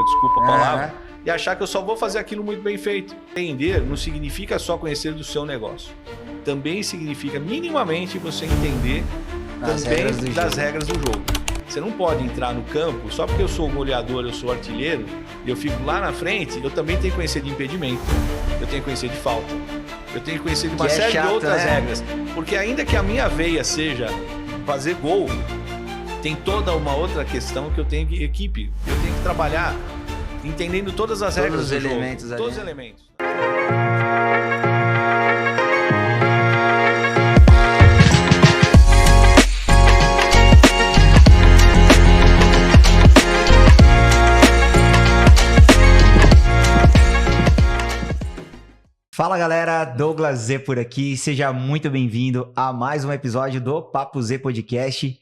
desculpa a palavra, e achar que eu só vou fazer aquilo muito bem feito. Entender não significa só conhecer do seu negócio. Também significa minimamente você entender também das regras do jogo. Você não pode entrar no campo, só porque eu sou goleador, eu sou artilheiro, e eu fico lá na frente, eu também tenho que conhecer de impedimento, eu tenho que conhecer de falta, eu tenho que conhecer de uma série de outras regras. Porque ainda que a minha veia seja fazer gol, tem toda uma outra questão que eu tenho que equipe, eu tenho que trabalhar entendendo todas as regras do jogo, todos os elementos. Fala galera, Douglas Z por aqui, seja muito bem-vindo a mais um episódio do Papo Z Podcast.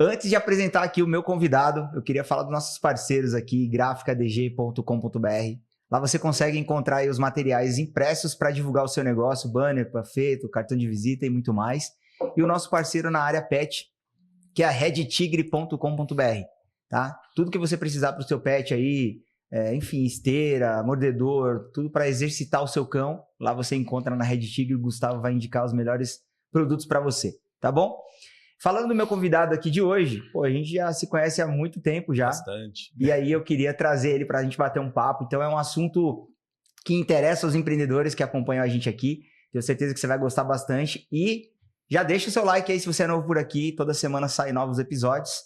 Antes de apresentar aqui o meu convidado, eu queria falar dos nossos parceiros aqui, graficadg.com.br. Lá você consegue encontrar aí os materiais impressos para divulgar o seu negócio, banner, panfleto, cartão de visita e muito mais. E o nosso parceiro na área pet, que é a redtigre.com.br, tá? Tudo que você precisar para o seu pet aí, enfim, esteira, mordedor, tudo para exercitar o seu cão. Lá você encontra na Red Tigre, o Gustavo vai indicar os melhores produtos para você, tá bom? Falando do meu convidado aqui de hoje, a gente já se conhece há muito tempo já. Bastante. E aí eu queria trazer ele para a gente bater um papo. Então é um assunto que interessa aos empreendedores que acompanham a gente aqui. Tenho certeza que você vai gostar bastante. E já deixa o seu like aí se você é novo por aqui. Toda semana saem novos episódios.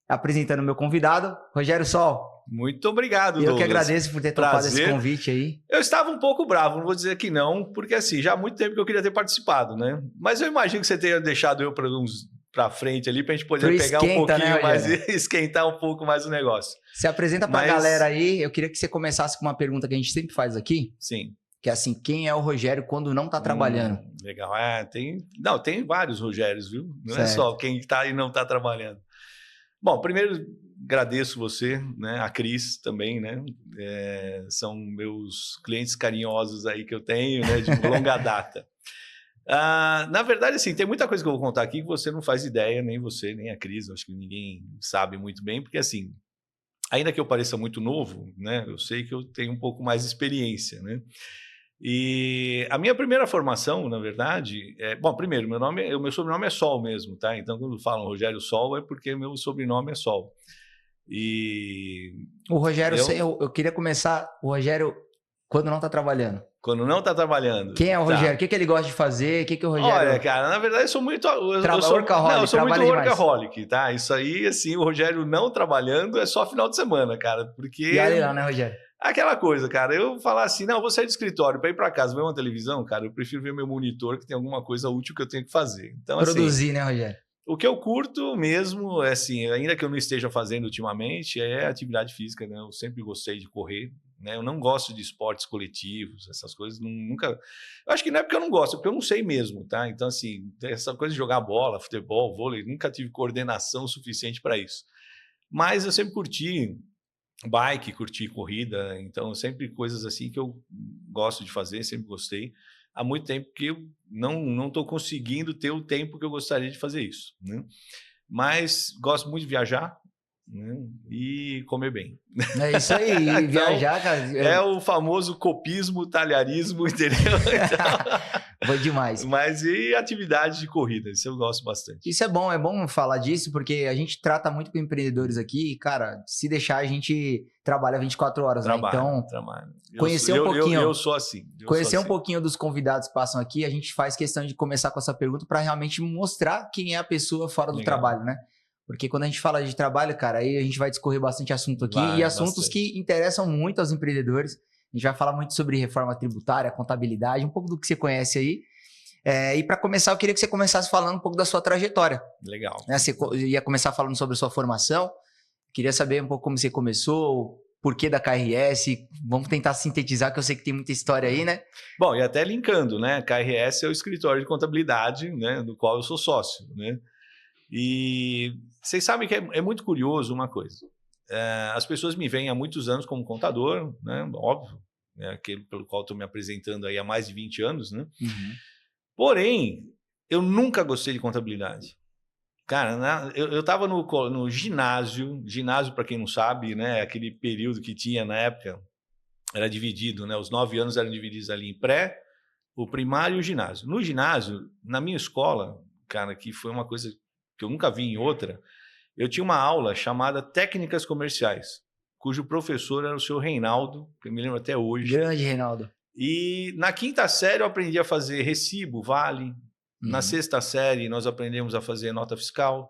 Apresentando o meu convidado, Rogério Sol. Muito obrigado, Douglas. Eu que agradeço por ter topado esse convite aí. Eu estava um pouco bravo, não vou dizer que não, porque assim, já há muito tempo que eu queria ter participado, né? Mas eu imagino que você tenha deixado eu para frente ali, para a gente poder pegar um pouquinho, né, mais e esquentar um pouco mais o negócio. Se apresenta para a galera aí, eu queria que você começasse com uma pergunta que a gente sempre faz aqui. Sim. Que é assim, quem é o Rogério quando não está trabalhando? Legal. Tem vários Rogérios, viu? Não é só quem está e não está trabalhando. Bom, primeiro agradeço você, né? A Cris também, né? São meus clientes carinhosos aí que eu tenho, né? De longa data. Na verdade, assim, tem muita coisa que eu vou contar aqui que você não faz ideia, nem você, nem a Cris, acho que ninguém sabe muito bem, porque assim, ainda que eu pareça muito novo, né? Eu sei que eu tenho um pouco mais de experiência, né? E a minha primeira formação, na verdade, primeiro, meu sobrenome é Sol mesmo, tá? Então, quando falam Rogério Sol, é porque meu sobrenome é Sol. E o Rogério, eu queria começar, o Rogério, quando não está trabalhando. Quando não está trabalhando. Quem é o Rogério? O que ele gosta de fazer? O que o Rogério... Olha, cara, na verdade eu sou muito... eu sou muito workaholic, tá? Isso aí, assim, o Rogério não trabalhando é só final de semana, cara, porque... E olha lá, né, Rogério? Aquela coisa, cara, eu falar assim, não, eu vou sair do escritório para ir para casa ver uma televisão, cara, eu prefiro ver meu monitor que tem alguma coisa útil que eu tenho que fazer. Então, produzir, assim, né, Rogério? O que eu curto mesmo, assim, ainda que eu não esteja fazendo ultimamente, é atividade física, né? Eu sempre gostei de correr, né? Eu não gosto de esportes coletivos, essas coisas, nunca... Eu acho que não é porque eu não gosto, é porque eu não sei mesmo, tá? Então, assim, essa coisa de jogar bola, futebol, vôlei, nunca tive coordenação suficiente para isso. Mas eu sempre curti bike, curti corrida, então sempre coisas assim que eu gosto de fazer, sempre gostei. Há muito tempo que eu não estou conseguindo ter o tempo que eu gostaria de fazer isso, né? Mas gosto muito de viajar, né? E comer bem. É isso aí, então, viajar, cara. É o famoso copismo, talharismo, entendeu? Então, foi demais. Mas e atividade de corrida, isso eu gosto bastante. Isso é bom falar disso, porque a gente trata muito com empreendedores aqui, e, cara, se deixar a gente trabalha 24 horas, né? Então, conhecer um pouquinho... Eu sou assim. Conhecer um pouquinho dos convidados que passam aqui, a gente faz questão de começar com essa pergunta para realmente mostrar quem é a pessoa fora do trabalho, né? Porque quando a gente fala de trabalho, cara, aí a gente vai discorrer bastante assunto aqui, e assuntos que interessam muito aos empreendedores. A gente vai falar muito sobre reforma tributária, contabilidade, um pouco do que você conhece aí. E para começar, eu queria que você começasse falando um pouco da sua trajetória. Legal. Né? Você ia começar falando sobre a sua formação. Queria saber um pouco como você começou, porquê da KRS. Vamos tentar sintetizar, que eu sei que tem muita história aí, né? Bom, e até linkando, né? KRS é o escritório de contabilidade, né? Do qual eu sou sócio, né? E vocês sabem que é muito curioso uma coisa. As pessoas me veem há muitos anos como contador, né? Óbvio, é aquele pelo qual estou me apresentando aí há mais de 20 anos, né? Uhum. Porém, eu nunca gostei de contabilidade. Cara, eu estava no ginásio, para quem não sabe, né, aquele período que tinha na época, era dividido, né, os 9 anos eram divididos ali em pré, o primário e o ginásio. No ginásio, na minha escola, cara, que foi uma coisa que eu nunca vi em outra, eu tinha uma aula chamada Técnicas Comerciais, cujo professor era o senhor Reinaldo, que eu me lembro até hoje. Grande Reinaldo. E na 5ª série eu aprendi a fazer recibo, vale. Na 6ª série nós aprendemos a fazer nota fiscal.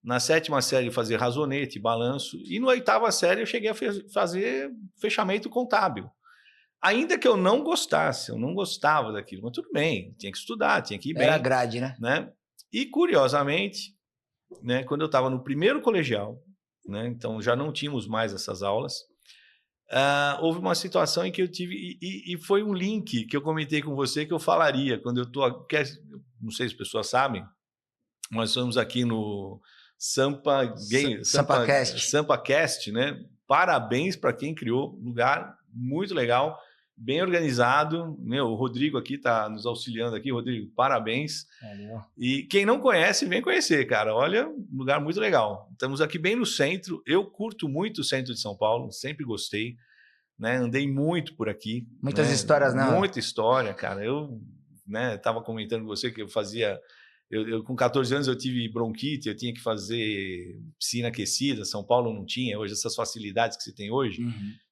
Na 7ª série fazer razonete, balanço. E na 8ª série eu cheguei a fazer fechamento contábil. Ainda que eu não gostasse, eu não gostava daquilo, mas tudo bem, tinha que estudar, tinha que ir bem. Era grade, né? E curiosamente, né, quando eu estava no primeiro colegial, né, então já não tínhamos mais essas aulas, houve uma situação em que eu tive, e foi um link que eu comentei com você que eu falaria quando eu estou, não sei se as pessoas sabem, nós estamos aqui no SampaCast, né? Parabéns para quem criou, lugar muito legal, bem organizado. O Rodrigo aqui está nos auxiliando aqui. Rodrigo, parabéns. Valeu. E quem não conhece, vem conhecer, cara. Olha, lugar muito legal. Estamos aqui bem no centro. Eu curto muito o centro de São Paulo, sempre gostei. Né? Andei muito por aqui. Muitas histórias, né? Muita história, cara. Eu estava comentando com você que eu fazia... Eu, com 14 anos eu tive bronquite, eu tinha que fazer piscina aquecida, São Paulo não tinha, hoje essas facilidades que você tem hoje.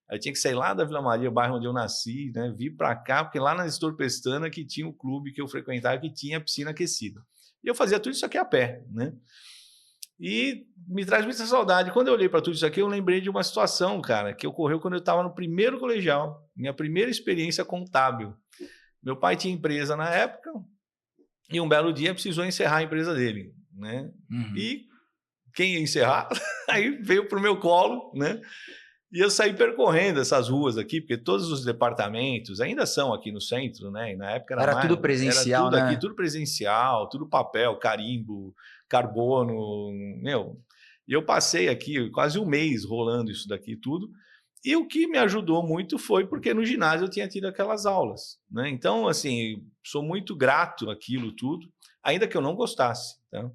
Aí eu tinha que sair lá da Vila Maria, o bairro onde eu nasci, né, vir para cá, porque lá na Nestor Pestana que tinha um clube que eu frequentava que tinha piscina aquecida. E eu fazia tudo isso aqui a pé, né? E me traz muita saudade. Quando eu olhei para tudo isso aqui, eu lembrei de uma situação, cara, que ocorreu quando eu estava no primeiro colegial, minha primeira experiência contábil. Meu pai tinha empresa na época, e um belo dia precisou encerrar a empresa dele, né? E quem ia encerrar? Aí veio para o meu colo, né? E eu saí percorrendo essas ruas aqui, porque todos os departamentos ainda são aqui no centro, né? E na época era mais, tudo presencial, era tudo né? Aqui, tudo presencial, tudo papel, carimbo, carbono, meu. E eu passei aqui quase um mês rolando isso daqui tudo. E o que me ajudou muito foi porque no ginásio eu tinha tido aquelas aulas, né? Então, assim, sou muito grato àquilo tudo, ainda que eu não gostasse, tá?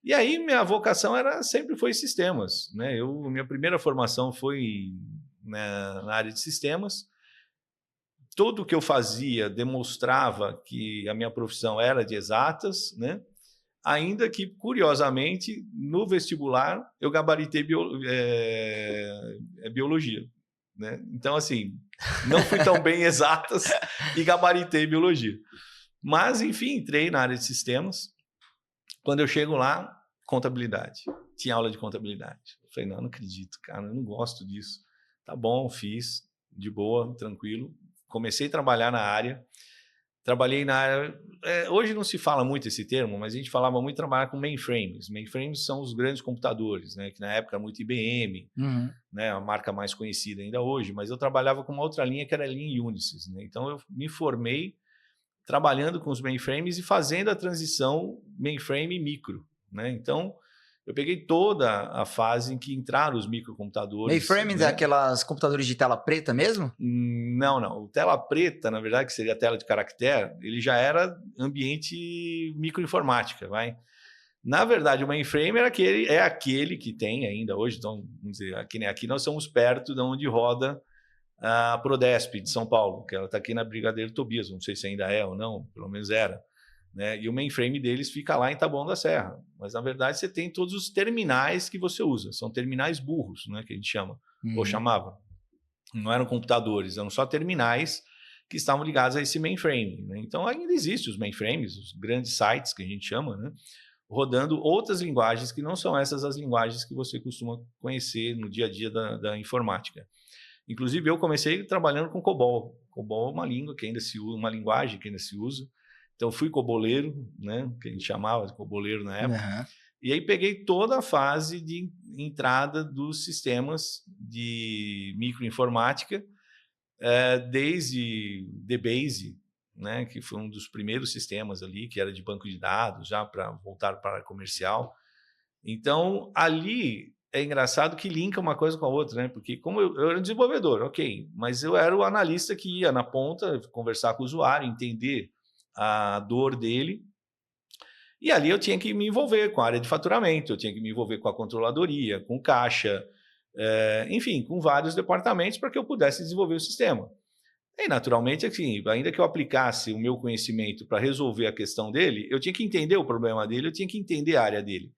E aí minha vocação sempre foi sistemas, né? Minha primeira formação foi na área de sistemas. Tudo que eu fazia demonstrava que a minha profissão era de exatas, né? Ainda que, curiosamente, no vestibular, eu gabaritei biologia. Né? Então, assim, não fui tão bem em exatas e gabaritei biologia. Mas, enfim, entrei na área de sistemas. Quando eu chego lá, contabilidade. Tinha aula de contabilidade. Eu falei, não acredito, cara, eu não gosto disso. Tá bom, fiz, de boa, tranquilo. Comecei a trabalhar na área. Trabalhei na área... hoje não se fala muito esse termo, mas a gente falava muito trabalhar com mainframes. Mainframes são os grandes computadores, né? Que na época era muito IBM, né? A marca mais conhecida ainda hoje, mas eu trabalhava com uma outra linha que era a linha Unisys, né? Então eu me formei trabalhando com os mainframes e fazendo a transição mainframe e micro, né? Então eu peguei toda a fase em que entraram os microcomputadores. Mainframes, né? É aquelas computadores de tela preta mesmo? Não. O tela preta, na verdade, que seria a tela de caractere, ele já era ambiente microinformática, vai. Na verdade, o mainframe é aquele que tem ainda hoje, então, vamos dizer, aqui nós estamos perto de onde roda a Prodesp de São Paulo, que ela está aqui na Brigadeiro Tobias, não sei se ainda é ou não, pelo menos era. Né? E o mainframe deles fica lá em Taboão da Serra. Mas, na verdade, você tem todos os terminais que você usa. São terminais burros, né, que a gente chama, ou chamava. Não eram computadores, eram só terminais que estavam ligados a esse mainframe. Né? Então, ainda existem os mainframes, os grandes sites que a gente chama, né? Rodando outras linguagens que não são essas as linguagens que você costuma conhecer no dia a dia da informática. Inclusive, eu comecei trabalhando com COBOL. COBOL é uma língua que ainda se usa, uma linguagem que ainda se usa. Então, fui coboleiro, né, que a gente chamava de coboleiro na época. E aí peguei toda a fase de entrada dos sistemas de microinformática, desde DBase, né, que foi um dos primeiros sistemas ali, que era de banco de dados, já para voltar para a comercial. Então, ali é engraçado que linka uma coisa com a outra, né? Porque como eu era um desenvolvedor, ok, mas eu era o analista que ia na ponta conversar com o usuário, entender a dor dele E ali eu tinha que me envolver com a área de faturamento, eu tinha que me envolver com a controladoria, com o caixa, enfim, com vários departamentos para que eu pudesse desenvolver o sistema. E, naturalmente, assim, ainda que eu aplicasse o meu conhecimento para resolver a questão dele, eu tinha que entender o problema dele, eu tinha que entender a área dele.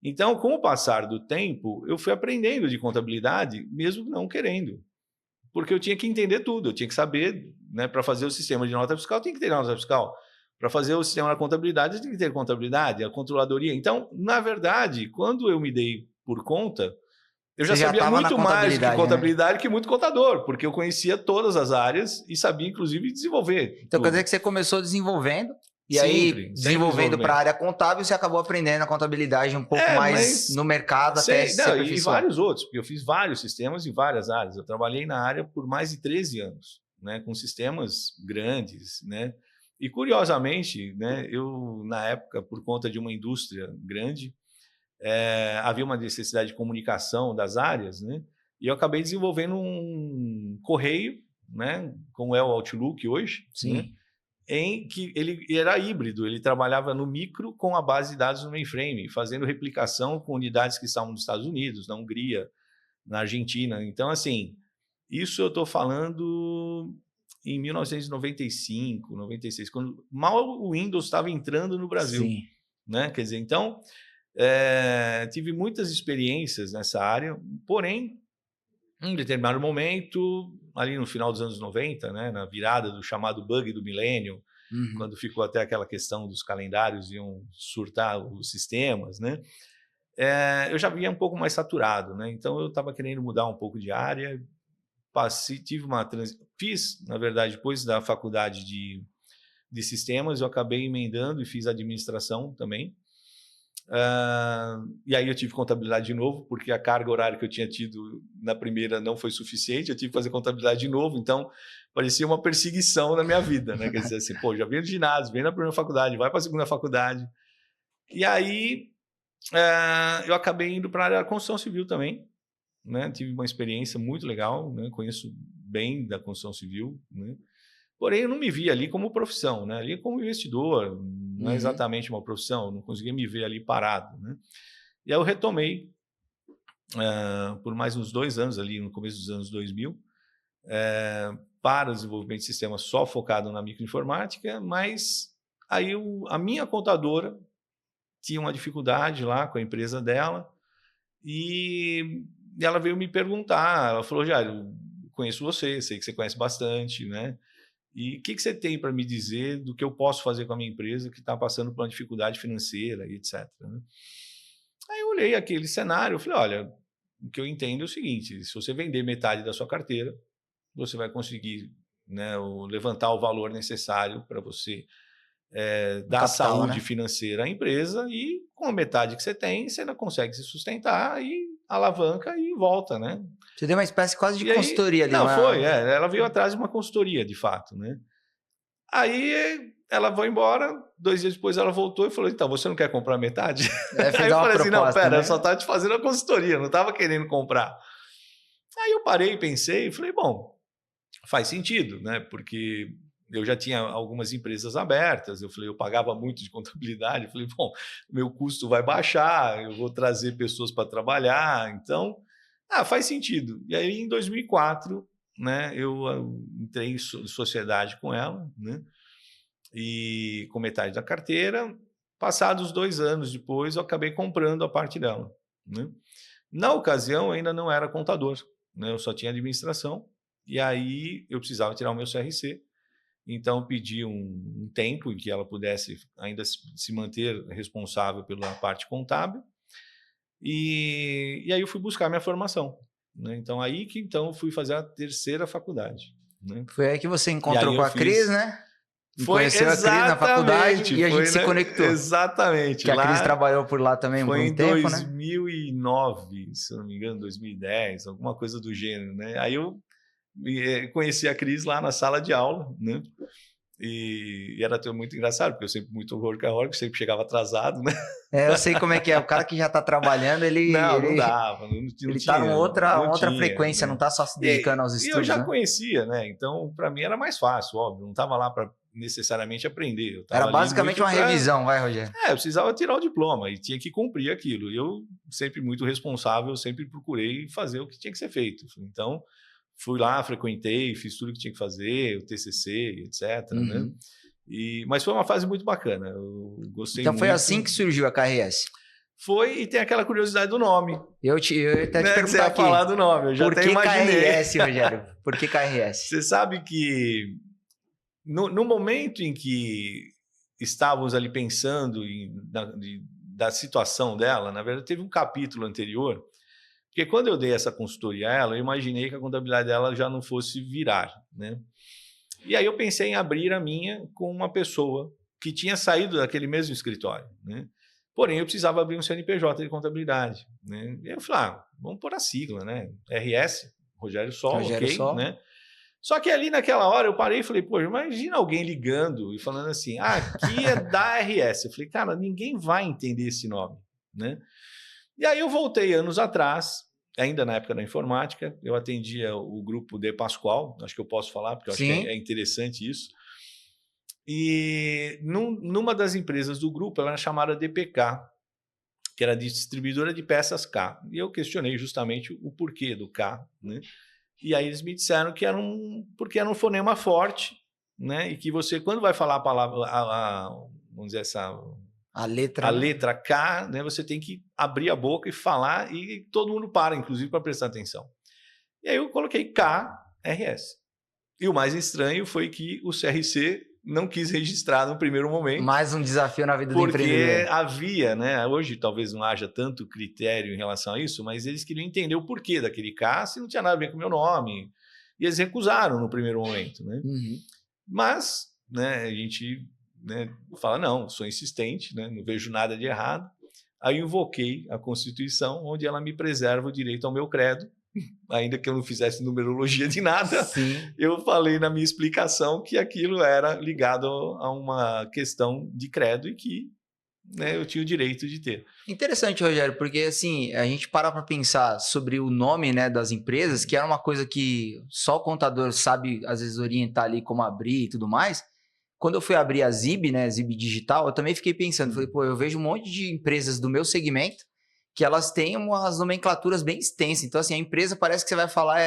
Então, com o passar do tempo, eu fui aprendendo de contabilidade, mesmo não querendo. Porque eu tinha que entender tudo, eu tinha que saber, né, para fazer o sistema de nota fiscal, eu tinha que ter nota fiscal. Para fazer o sistema da contabilidade, eu tinha que ter contabilidade, a controladoria. Então, na verdade, quando eu me dei por conta, eu já sabia muito mais que contabilidade, né? Que muito contador, porque eu conhecia todas as áreas e sabia, inclusive, desenvolver. Então, quer dizer que você começou desenvolvendo, e aí, desenvolvendo para a área contábil, você acabou aprendendo a contabilidade um pouco mais no mercado, até se aperfeiçoar. E vários outros, porque eu fiz vários sistemas em várias áreas. Eu trabalhei na área por mais de 13 anos, né, com sistemas grandes, né? E, curiosamente, né, eu, na época, por conta de uma indústria grande, havia uma necessidade de comunicação das áreas, né? E eu acabei desenvolvendo um correio, né, como é o Outlook hoje, sim, né, em que ele era híbrido, ele trabalhava no micro com a base de dados no mainframe, fazendo replicação com unidades que estavam nos Estados Unidos, na Hungria, na Argentina. Então, assim, isso eu estou falando em 1995, 96, quando mal o Windows estava entrando no Brasil. Sim. Né? Quer dizer, então, tive muitas experiências nessa área, porém, em determinado momento, ali no final dos anos 90, né, na virada do chamado bug do milênio, quando ficou até aquela questão dos calendários iam surtar os sistemas, né, eu já vinha um pouco mais saturado, né, então eu estava querendo mudar um pouco de área, fiz, na verdade, depois da faculdade de sistemas, eu acabei emendando e fiz administração também. E aí eu tive contabilidade de novo, porque a carga horária que eu tinha tido na primeira não foi suficiente, eu tive que fazer contabilidade de novo, então parecia uma perseguição na minha vida, né? Quer dizer assim, pô, já vem do ginásio, vem na primeira faculdade, vai para a segunda faculdade. E aí eu acabei indo para a área da construção civil também, né? Tive uma experiência muito legal, né? Conheço bem da construção civil, né? Porém, eu não me via ali como profissão, né? Ali como investidor, não é exatamente uma profissão, não conseguia me ver ali parado, né? E aí eu retomei por mais uns 2 anos ali, no começo dos anos 2000, para o desenvolvimento de sistemas só focado na microinformática, mas aí a minha contadora tinha uma dificuldade lá com a empresa dela e ela veio me perguntar, ela falou, Jair, eu conheço você, sei que você conhece bastante, né? E o que você tem para me dizer do que eu posso fazer com a minha empresa que está passando por uma dificuldade financeira e etc. Né? Aí eu olhei aquele cenário e falei, olha, o que eu entendo é o seguinte, se você vender metade da sua carteira, você vai conseguir, né, levantar o valor necessário para você dar capital, saúde, né, financeira à empresa e com a metade que você tem, você ainda consegue se sustentar e alavanca e volta, né? Você deu uma espécie quase de consultoria ali. Não, foi, ela veio atrás de uma consultoria, de fato, né? Aí ela foi embora, 2 dias depois ela voltou e falou, então, você não quer comprar metade? Aí eu falei assim, não, pera, né? Eu só estava te fazendo a consultoria, não estava querendo comprar. Aí eu parei, pensei e falei, bom, faz sentido, né? Porque eu já tinha algumas empresas abertas, eu falei, eu pagava muito de contabilidade, eu falei, bom, meu custo vai baixar, eu vou trazer pessoas para trabalhar, então, faz sentido. E aí, em 2004, né, eu entrei em sociedade com ela, né, e com metade da carteira. Passados 2 anos depois, eu acabei comprando a parte dela, né. Na ocasião, eu ainda não era contador, né, eu só tinha administração, e aí eu precisava tirar o meu CRC. Então, pedi um tempo em que ela pudesse ainda se manter responsável pela parte contábil. E aí eu fui buscar minha formação. Né? Então, aí que eu fui fazer a 3ª faculdade. Né? Foi aí que você encontrou com a Cris, né? Conheceu a Cris na faculdade e a gente se conectou. Exatamente. Que a Cris trabalhou por lá também por um tempo, né? Foi em 2009, se eu não me engano, 2010, alguma coisa do gênero. Né? Aí eu conheci a Cris lá na sala de aula, né? E era muito engraçado, porque eu sempre muito workaholic, sempre chegava atrasado, né? Eu sei como é que é. O cara que já está trabalhando, ele... Não dava. Ele está em outra frequência, né? Não está só se dedicando aos estudos. E eu já né? conhecia, né? Então, para mim era mais fácil, óbvio. Não estava lá para necessariamente aprender. Eu Era basicamente uma revisão, vai, Rogério? Eu precisava tirar o diploma e tinha que cumprir aquilo. E eu, sempre muito responsável, sempre procurei fazer o que tinha que ser feito. Então, fui lá, frequentei, fiz tudo o que tinha que fazer, o TCC, etc. Né? Mas foi uma fase muito bacana. Eu gostei muito. Então foi assim que surgiu a KRS? Foi, e tem aquela curiosidade do nome. Eu até te perguntar que você ia falar do nome, eu já até imaginei. Por que KRS, Rogério? Por que KRS? Você sabe que no momento em que estávamos ali pensando da situação dela, na verdade teve um capítulo anterior, porque quando eu dei essa consultoria a ela, eu imaginei que a contabilidade dela já não fosse virar, né? E aí eu pensei em abrir a minha com uma pessoa que tinha saído daquele mesmo escritório, né? Porém, eu precisava abrir um CNPJ de contabilidade, né? E eu falei, vamos pôr a sigla, né? RS, Rogério Sol, ok, Sol. Né? Só que ali naquela hora eu parei e falei, pô, imagina alguém ligando e falando assim, aqui é da RS. Eu falei, cara, ninguém vai entender esse nome, né? E aí eu voltei anos atrás, ainda na época da informática, eu atendia o grupo De Pascoal, acho que eu posso falar, porque eu acho que é interessante isso. E numa das empresas do grupo, ela era chamada DPK, que era distribuidora de peças K. E eu questionei justamente o porquê do K, né? E aí eles me disseram que porque era um fonema forte, né? E que você, quando vai falar a palavra, vamos dizer a letra K, né? Você tem que abrir a boca e falar, e todo mundo para, inclusive, para prestar atenção. E aí eu coloquei KRS. E o mais estranho foi que o CRC não quis registrar no primeiro momento. Mais um desafio na vida do empreendedor. Porque havia, né? Hoje talvez não haja tanto critério em relação a isso, mas eles queriam entender o porquê daquele K, se não tinha nada a ver com o meu nome. E eles recusaram no primeiro momento, né? Mas, né, a gente, né, fala, não, sou insistente, né, não vejo nada de errado. Aí eu invoquei a Constituição, onde ela me preserva o direito ao meu credo. Ainda que eu não fizesse numerologia de nada, eu falei na minha explicação que aquilo era ligado a uma questão de credo e que, né, eu tinha o direito de ter. Interessante, Rogério, porque assim, a gente para pensar sobre o nome, né, das empresas, que era uma coisa que só o contador sabe, às vezes, orientar ali como abrir e tudo mais. Quando eu fui abrir a Zib, né, Zib Digital, eu também fiquei pensando, falei, pô, eu vejo um monte de empresas do meu segmento que elas têm umas nomenclaturas bem extensas. Então, assim, a empresa parece que você vai falar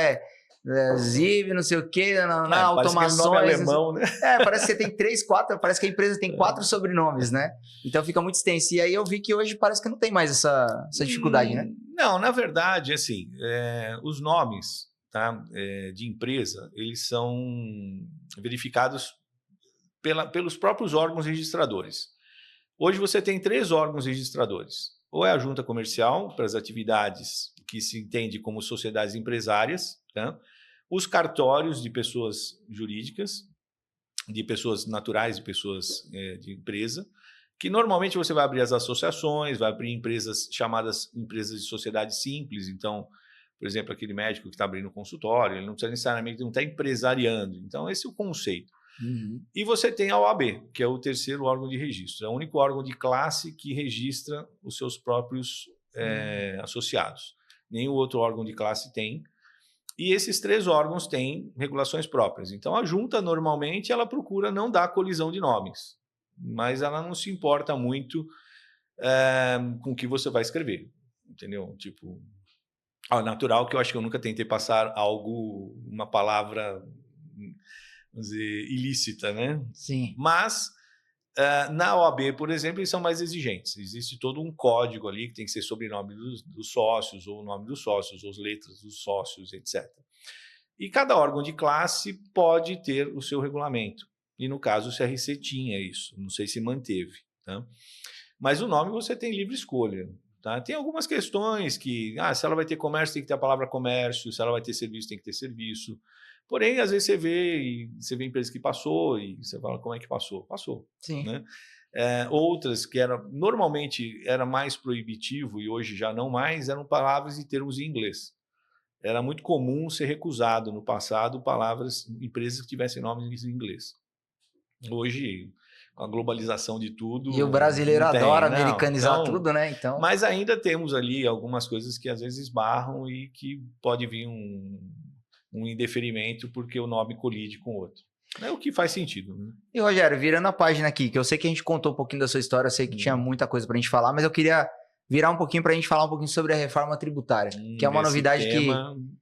Zib, não sei o quê, automações. Nome alemão, né? Parece que você tem 3, 4, parece que a empresa tem 4 sobrenomes, né? Então fica muito extenso. E aí eu vi que hoje parece que não tem mais essa dificuldade, né? Não, na verdade, assim, os nomes, tá, de empresa, eles são verificados pelos próprios órgãos registradores. Hoje você tem 3 órgãos registradores. Ou é a junta comercial, para as atividades que se entende como sociedades empresárias, tá? Os cartórios de pessoas jurídicas, de pessoas naturais e pessoas de empresa, que normalmente você vai abrir as associações, vai abrir empresas chamadas empresas de sociedade simples. Então, por exemplo, aquele médico que está abrindo consultório, ele não precisa necessariamente, não está empresariando. Então, esse é o conceito. E você tem a OAB, que é o terceiro órgão de registro. É o único órgão de classe que registra os seus próprios associados. Nenhum outro órgão de classe tem. E esses 3 órgãos têm regulações próprias. Então, a junta, normalmente, ela procura não dar colisão de nomes, mas ela não se importa muito com o que você vai escrever. Entendeu? Tipo, natural que eu acho que eu nunca tentei passar uma palavra, vamos dizer, ilícita, né? Sim. Mas na OAB, por exemplo, eles são mais exigentes. Existe todo um código ali que tem que ser sobrenome dos sócios, ou o nome dos sócios, ou as letras dos sócios, etc. E cada órgão de classe pode ter o seu regulamento. E no caso o CRC tinha isso, não sei se manteve. Tá? Mas o nome você tem livre escolha. Tá? Tem algumas questões que, se ela vai ter comércio, tem que ter a palavra comércio, se ela vai ter serviço, tem que ter serviço. Porém, às vezes você vê empresas que passou e você fala, como é que passou? Passou. Sim. Né? Outras que normalmente era mais proibitivo e hoje já não mais, eram palavras e termos em inglês. Era muito comum ser recusado no passado empresas que tivessem nomes em inglês. Hoje, com a globalização de tudo... E o brasileiro adora americanizar tudo, né? Então... Mas ainda temos ali algumas coisas que às vezes esbarram e que pode vir um indeferimento porque o nome colide com o outro. É o que faz sentido. Né? E, Rogério, virando a página aqui, que eu sei que a gente contou um pouquinho da sua história, eu sei que tinha muita coisa pra gente falar, mas eu queria virar um pouquinho pra gente falar um pouquinho sobre a reforma tributária, que é uma novidade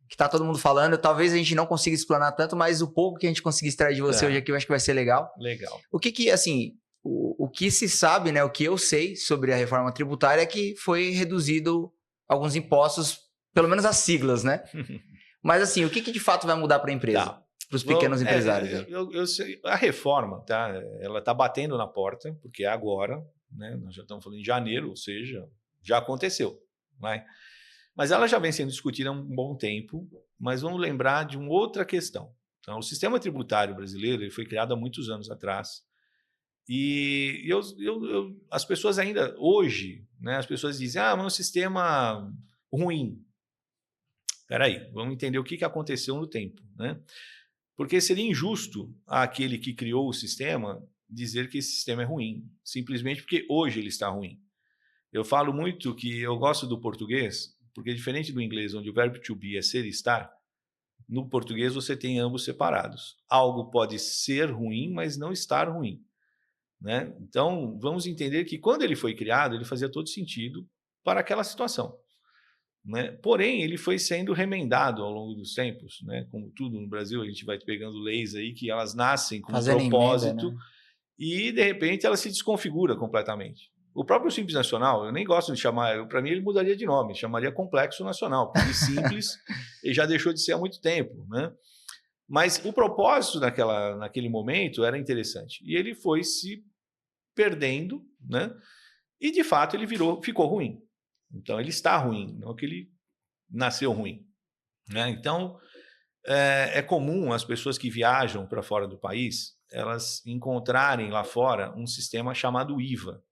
que tá todo mundo falando. Talvez a gente não consiga explanar tanto, mas o pouco que a gente conseguir extrair de você hoje aqui, eu acho que vai ser legal. Legal. O que assim, o que se sabe, né, o que eu sei sobre a reforma tributária é que foi reduzido alguns impostos, pelo menos as siglas, né? Mas assim, o que de fato vai mudar para a empresa? Tá. Para os pequenos empresários. Eu sei, a reforma, tá? Ela está batendo na porta, porque é agora, né? Nós já estamos falando em janeiro, ou seja, já aconteceu. Né? Mas ela já vem sendo discutida há um bom tempo, mas vamos lembrar de uma outra questão. Então, o sistema tributário brasileiro ele foi criado há muitos anos atrás, e as pessoas ainda, hoje, né, as pessoas dizem, mas é um sistema ruim. Espera aí, vamos entender o que aconteceu no tempo, né? Porque seria injusto àquele que criou o sistema dizer que esse sistema é ruim, simplesmente porque hoje ele está ruim. Eu falo muito que eu gosto do português, porque diferente do inglês, onde o verbo to be é ser e estar, no português você tem ambos separados. Algo pode ser ruim, mas não estar ruim. Né? Então, vamos entender que quando ele foi criado, ele fazia todo sentido para aquela situação. Né? Porém, ele foi sendo remendado ao longo dos tempos, né? Como tudo no Brasil, a gente vai pegando leis aí que elas nascem com um propósito emenda, né? E, de repente, ela se desconfigura completamente. O próprio Simples Nacional, eu nem gosto de chamar, para mim ele mudaria de nome, chamaria Complexo Nacional, porque simples ele já deixou de ser há muito tempo. Né? Mas o propósito naquele momento era interessante. E ele foi se perdendo, né? E, de fato, ele ficou ruim. Então, ele está ruim, não que ele nasceu ruim. Né? Então, é comum as pessoas que viajam para fora do país, elas encontrarem lá fora um sistema chamado IVA,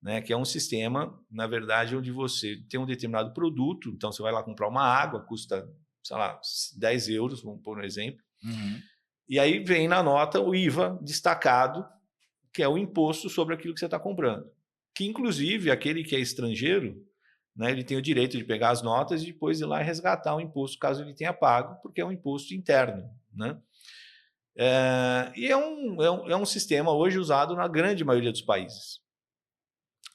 né? Que é um sistema, na verdade, onde você tem um determinado produto, então você vai lá comprar uma água, custa, sei lá, 10 euros, vamos pôr um exemplo, e aí vem na nota o IVA destacado, que é o imposto sobre aquilo que você está comprando. Que, inclusive, aquele que é estrangeiro, né, ele tem o direito de pegar as notas e depois ir lá e resgatar o imposto, caso ele tenha pago, porque é um imposto interno. Né? E é um sistema hoje usado na grande maioria dos países.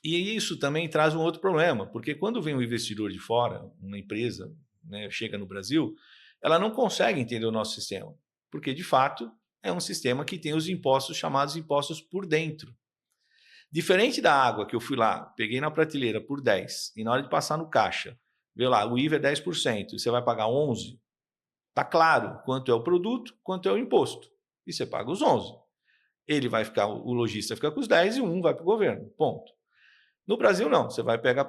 E isso também traz um outro problema, porque quando vem um investidor de fora, uma empresa, né, chega no Brasil, ela não consegue entender o nosso sistema, porque, de fato, é um sistema que tem os impostos chamados impostos por dentro. Diferente da água que eu fui lá, peguei na prateleira por 10, e na hora de passar no caixa, viu lá, o IVA é 10%, e você vai pagar 11%, está claro quanto é o produto, quanto é o imposto, e você paga os 11%. Ele vai ficar, o lojista fica com os 10 e o 1 vai para o governo, ponto. No Brasil, não, você vai pegar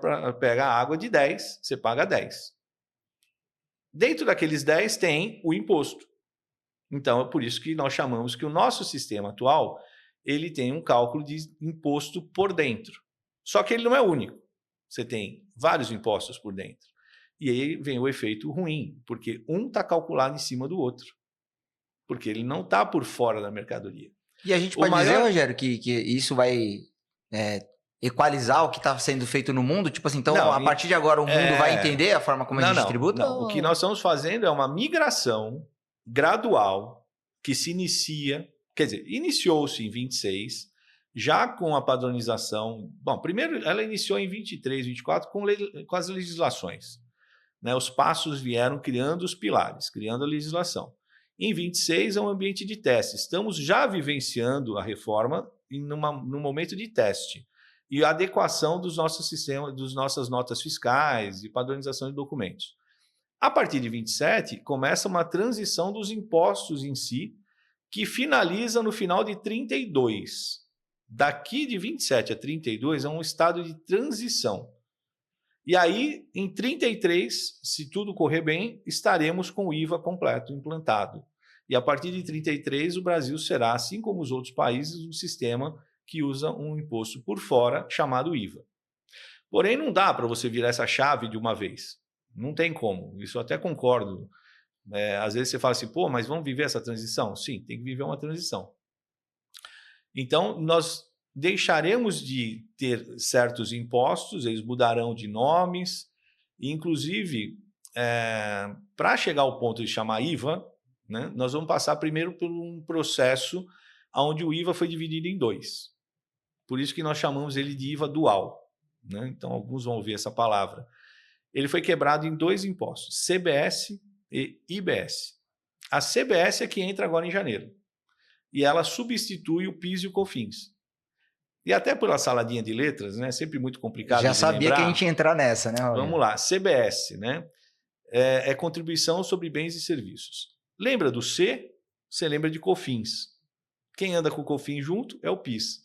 a água de 10, você paga 10. Dentro daqueles 10 tem o imposto. Então, é por isso que nós chamamos que o nosso sistema atual ele tem um cálculo de imposto por dentro. Só que ele não é único. Você tem vários impostos por dentro. E aí vem o efeito ruim, porque um está calculado em cima do outro. Porque ele não está por fora da mercadoria. E a gente pode dizer, Rogério, que isso vai equalizar o que está sendo feito no mundo? Tipo assim, então, a partir de agora, o mundo vai entender a forma como a gente tributa? Não. O que nós estamos fazendo é uma migração gradual que se inicia. Quer dizer, iniciou-se em 26, já com a padronização. Bom, primeiro ela iniciou em 23, 24 com as legislações. Né? Os passos vieram criando os pilares, criando a legislação. Em 26 é um ambiente de teste. Estamos já vivenciando a reforma num momento de teste e a adequação dos nossos sistemas, das nossas notas fiscais e padronização de documentos. A partir de 27, começa uma transição dos impostos em si, que finaliza no final de 32. Daqui de 27 a 32 é um estado de transição. E aí, em 33, se tudo correr bem, estaremos com o IVA completo implantado. E a partir de 33, o Brasil será, assim como os outros países, um sistema que usa um imposto por fora chamado IVA. Porém, não dá para você virar essa chave de uma vez. Não tem como. Isso eu até concordo. Às vezes você fala assim, pô, mas vamos viver essa transição? Sim, tem que viver uma transição. Então, nós deixaremos de ter certos impostos, eles mudarão de nomes, e, inclusive, para chegar ao ponto de chamar IVA, né? Nós vamos passar primeiro por um processo onde o IVA foi dividido em 2. Por isso que nós chamamos ele de IVA dual, né? Então, alguns vão ouvir essa palavra. Ele foi quebrado em 2 impostos, CBS e IBS. A CBS é que entra agora em janeiro. E ela substitui o PIS e o COFINS. E até pela saladinha de letras, né? Sempre muito complicado de Já sabia lembrar. que a gente ia entrar nessa, né, Rogério? Vamos lá, CBS, né? É contribuição sobre bens e serviços. Lembra do C? Você lembra de COFINS. Quem anda com o COFINS junto é o PIS.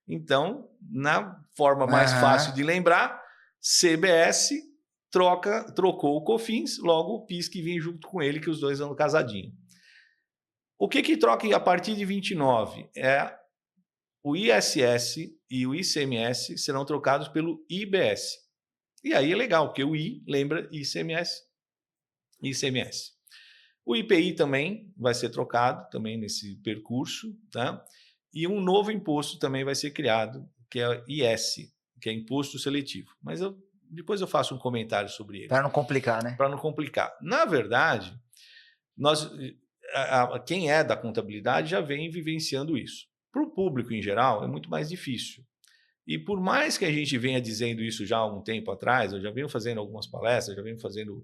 Então, na forma mais fácil de lembrar, CBS trocou o COFINS, logo o PIS que vinha junto com ele, que os dois andam casadinhos. O que troca a partir de 29? O ISS e o ICMS serão trocados pelo IBS. E aí é legal, porque o I lembra ICMS. O IPI também vai ser trocado também nesse percurso, tá? E um novo imposto também vai ser criado, que é o IS, que é Imposto Seletivo. Mas depois eu faço um comentário sobre ele. Para não complicar, né? Para não complicar. Na verdade, quem é da contabilidade já vem vivenciando isso. Para o público em geral, é muito mais difícil. E por mais que a gente venha dizendo isso já há um tempo atrás, eu já venho fazendo algumas palestras, já venho fazendo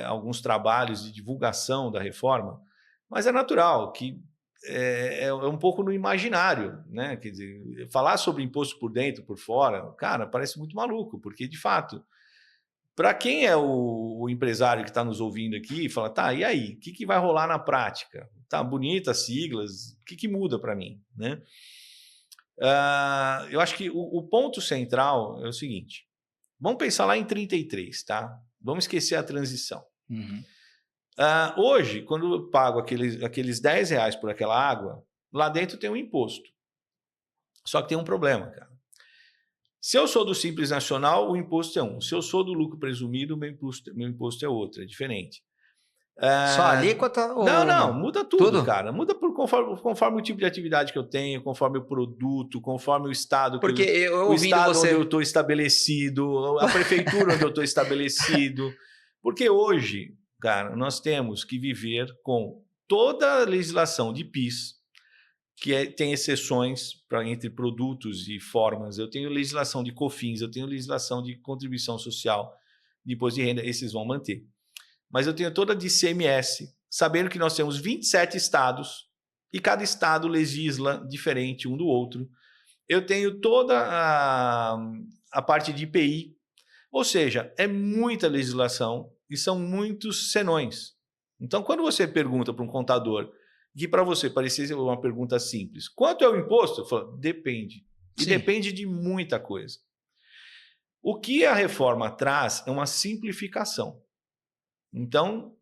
alguns trabalhos de divulgação da reforma, mas é natural que é um pouco no imaginário, né? Quer dizer, falar sobre imposto por dentro, por fora, cara, parece muito maluco, porque de fato, para quem é o empresário que está nos ouvindo aqui e fala, tá, e aí, o que vai rolar na prática? Tá bonita as siglas, o que muda para mim, né? Eu acho que o ponto central é o seguinte, vamos pensar lá em 33, tá? Vamos esquecer a transição. Hoje, quando eu pago aqueles R$10 por aquela água, lá dentro tem um imposto. Só que tem um problema, cara. Se eu sou do Simples Nacional, o imposto é um. Se eu sou do lucro presumido, meu imposto é outro, é diferente. Só a alíquota? Não, muda tudo, cara. Muda conforme o tipo de atividade que eu tenho, conforme o produto, conforme o estado, porque o estado onde eu estou estabelecido, a prefeitura onde eu estou estabelecido. Porque hoje, cara, nós temos que viver com toda a legislação de PIS, que tem exceções entre produtos e formas. Eu tenho legislação de COFINS, eu tenho legislação de contribuição social, de imposto de renda, esses vão manter. Mas eu tenho toda de ICMS, sabendo que nós temos 27 estados e cada estado legisla diferente um do outro. Eu tenho toda a parte de IPI, ou seja, é muita legislação e são muitos senões. Então, quando você pergunta para um contador, que para você parecia uma pergunta simples, quanto é o imposto? Eu falo, depende. E depende de muita coisa. O que a reforma traz é uma simplificação. Então,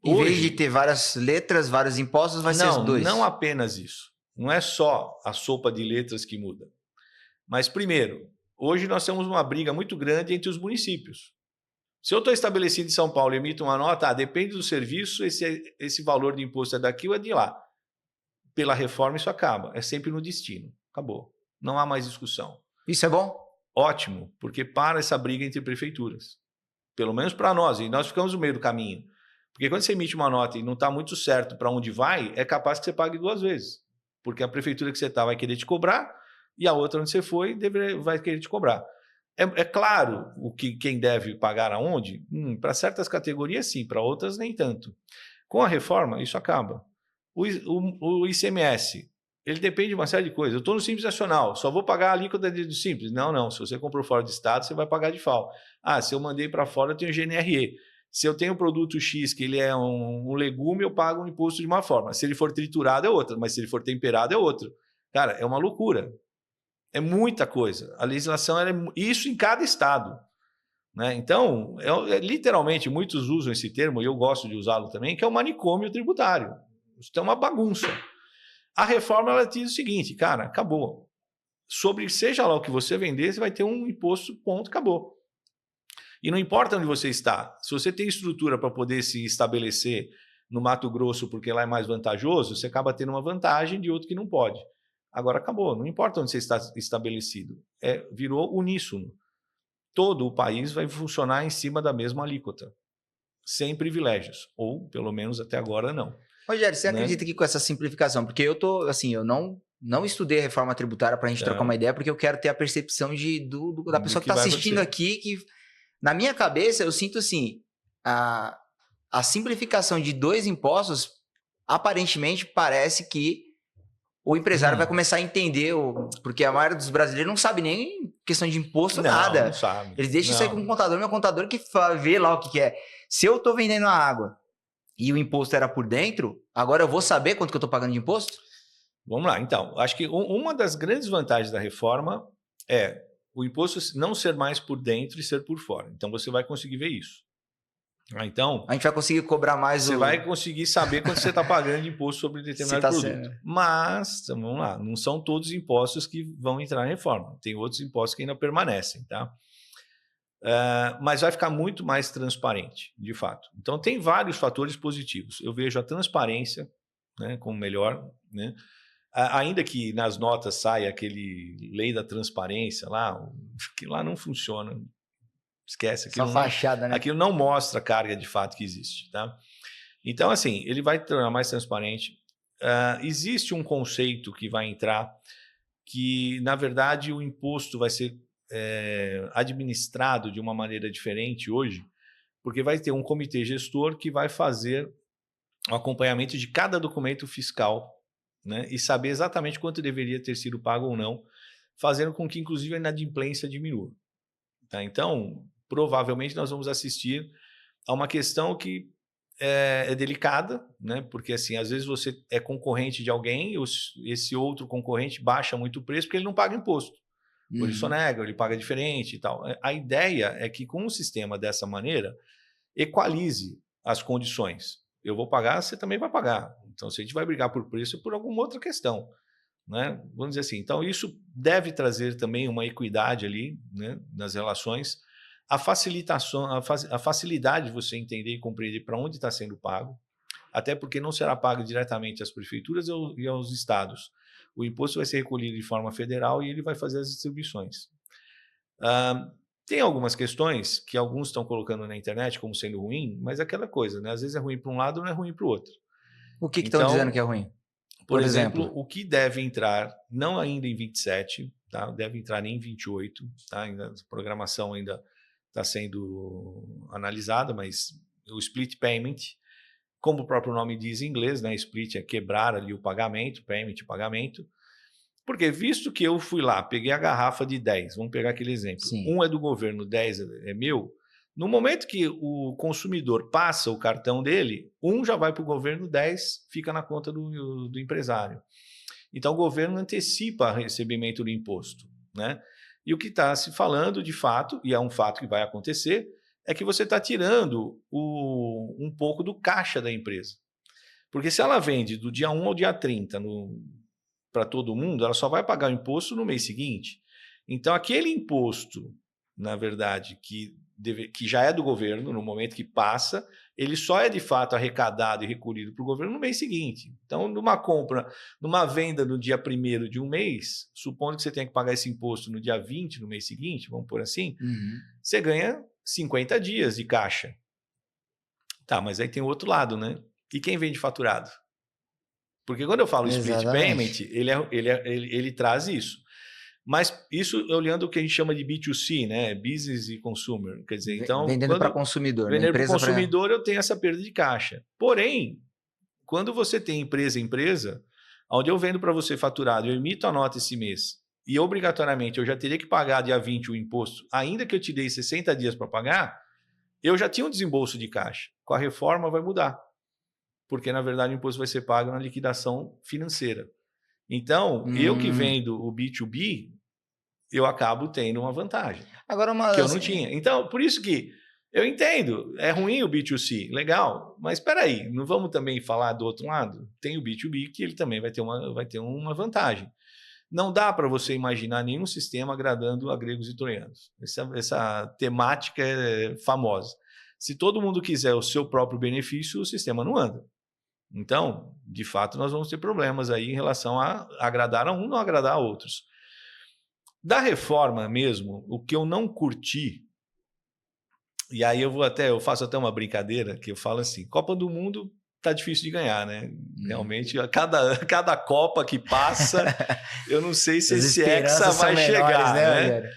em vez de ter várias letras, vários impostos, vai ser os dois. Não apenas isso. Não é só a sopa de letras que muda. Mas, primeiro, hoje nós temos uma briga muito grande entre os municípios. Se eu estou estabelecido em São Paulo e emito uma nota, depende do serviço, esse valor de imposto é daqui ou é de lá. Pela reforma, isso acaba. É sempre no destino. Acabou. Não há mais discussão. Isso é bom? Ótimo, porque para essa briga entre prefeituras. Pelo menos para nós, e nós ficamos no meio do caminho. Porque quando você emite uma nota e não está muito certo para onde vai, é capaz que você pague 2 vezes. Porque a prefeitura que você está vai querer te cobrar e a outra onde você foi vai querer te cobrar. É claro quem deve pagar aonde? Para certas categorias sim, para outras nem tanto. Com a reforma, isso acaba. O ICMS, ele depende de uma série de coisas. Eu estou no Simples Nacional, só vou pagar a alíquota do Simples. Não. Se você comprou fora do estado, você vai pagar de FAO. Se eu mandei para fora, eu tenho GNRE. Se eu tenho um produto X, que ele é um legume, eu pago um imposto de uma forma. Se ele for triturado, é outra. Mas se ele for temperado, é outro. Cara, é uma loucura. É muita coisa. A legislação, isso em cada estado. Né? Então, literalmente, muitos usam esse termo, e eu gosto de usá-lo também, que é o manicômio tributário. Isso é uma bagunça. A reforma, ela diz o seguinte, cara, acabou. Sobre seja lá o que você vender, você vai ter um imposto, ponto, acabou. E não importa onde você está. Se você tem estrutura para poder se estabelecer no Mato Grosso porque lá é mais vantajoso, você acaba tendo uma vantagem de outro que não pode. Agora acabou. Não importa onde você está estabelecido. Virou uníssono. Todo o país vai funcionar em cima da mesma alíquota. Sem privilégios. Ou, pelo menos até agora, não. Rogério, você acredita que com essa simplificação, porque eu tô, assim, eu não estudei reforma tributária para a gente trocar uma ideia, porque eu quero ter a percepção da pessoa que está assistindo aqui, que na minha cabeça eu sinto assim, a simplificação de 2 impostos, aparentemente parece que o empresário vai começar a entender, porque a maioria dos brasileiros não sabe nem questão de imposto, nada. Não sabe. Eles deixam isso aí com o contador, meu contador que vê lá o que é. Se eu estou vendendo a água e o imposto era por dentro, agora eu vou saber quanto que eu estou pagando de imposto? Vamos lá, então. Acho que uma das grandes vantagens da reforma é o imposto não ser mais por dentro e ser por fora. Então, você vai conseguir ver isso. Então, a gente vai conseguir cobrar mais. Você vai conseguir saber quanto você está pagando de imposto sobre determinado produto. Sendo. Mas, então, vamos lá, não são todos os impostos que vão entrar na reforma. Tem outros impostos que ainda permanecem, tá? Mas vai ficar muito mais transparente, de fato. Então, tem vários fatores positivos. Eu vejo a transparência, né, como melhor, né? Ainda que nas notas saia aquele lei da transparência lá, que lá não funciona. Esquece. Só fachada, né? Aquilo não mostra a carga de fato que existe, tá? Então, assim, ele vai tornar mais transparente. Existe um conceito que vai entrar que, na verdade, o imposto vai ser administrado de uma maneira diferente hoje, porque vai ter um comitê gestor que vai fazer o acompanhamento de cada documento fiscal, né, e saber exatamente quanto deveria ter sido pago ou não, fazendo com que, inclusive, a inadimplência diminua. Tá? Então, provavelmente nós vamos assistir a uma questão que é delicada, né? Porque assim, às vezes você é concorrente de alguém, esse outro concorrente baixa muito o preço porque ele não paga imposto. Ou ele sonega, ou ele paga diferente e tal. A ideia é que com um sistema dessa maneira, equalize as condições. Eu vou pagar, você também vai pagar. Então, se a gente vai brigar por preço, é por alguma outra questão, né? Vamos dizer assim. Então, isso deve trazer também uma equidade ali, né, nas relações. A facilitação, a facilidade de você entender e compreender para onde está sendo pago, até porque não será pago diretamente às prefeituras e aos estados. O imposto vai ser recolhido de forma federal e ele vai fazer as distribuições. Tem algumas questões que alguns estão colocando na internet como sendo ruim, mas é aquela coisa, né? Às vezes é ruim para um lado, não é ruim para o outro. O que estão dizendo que é ruim? Por exemplo, o que deve entrar, não ainda em 27, tá? Deve entrar em 28, tá? Ainda, a programação ainda está sendo analisada, mas o split payment, como o próprio nome diz em inglês, né? Split é quebrar ali o pagamento, payment, pagamento. Porque visto que eu fui lá, peguei a garrafa de 10, vamos pegar aquele exemplo, Sim. Um é do governo, 10 é meu, no momento que o consumidor passa o cartão dele, um já vai para o governo, 10 fica na conta do empresário. Então o governo antecipa o recebimento do imposto, né? E o que está se falando, de fato, e é um fato que vai acontecer, é que você está tirando um pouco do caixa da empresa. Porque se ela vende do dia 1 ao dia 30 para todo mundo, ela só vai pagar o imposto no mês seguinte. Então, aquele imposto, na verdade, que já é do governo, no momento que passa, ele só é de fato arrecadado e recolhido para o governo no mês seguinte. Então, numa compra, numa venda no dia 1º de um mês, supondo que você tenha que pagar esse imposto no dia 20 no mês seguinte, vamos por assim, você ganha 50 dias de caixa. Tá, mas aí tem o outro lado, né? E quem vende faturado? Porque quando eu falo split payment, ele traz isso. Mas isso olhando o que a gente chama de B2C, né? Business e consumer. Quer dizer, então. Vendendo para consumidor. Vendendo para consumidor, eu tenho essa perda de caixa. Porém, quando você tem empresa, onde eu vendo para você faturado, eu emito a nota esse mês, e obrigatoriamente eu já teria que pagar dia 20 o imposto, ainda que eu te dei 60 dias para pagar, eu já tinha um desembolso de caixa. Com a reforma vai mudar. Porque, na verdade, o imposto vai ser pago na liquidação financeira. Então, eu que vendo o B2B, eu acabo tendo uma vantagem. Agora, que eu não tinha. Então, por isso que eu entendo, é ruim o B2C, legal, mas espera aí, não vamos também falar do outro lado? Tem o B2B que ele também vai ter uma vantagem. Não dá para você imaginar nenhum sistema agradando a gregos e troianos. Essa temática é famosa. Se todo mundo quiser o seu próprio benefício, o sistema não anda. Então, de fato, nós vamos ter problemas aí em relação a agradar a um, não agradar a outros. Da reforma mesmo, o que eu não curti, e aí eu faço até uma brincadeira, que eu falo assim, Copa do Mundo tá difícil de ganhar, né? Realmente, cada Copa que passa, eu não sei se esse Hexa vai chegar, né?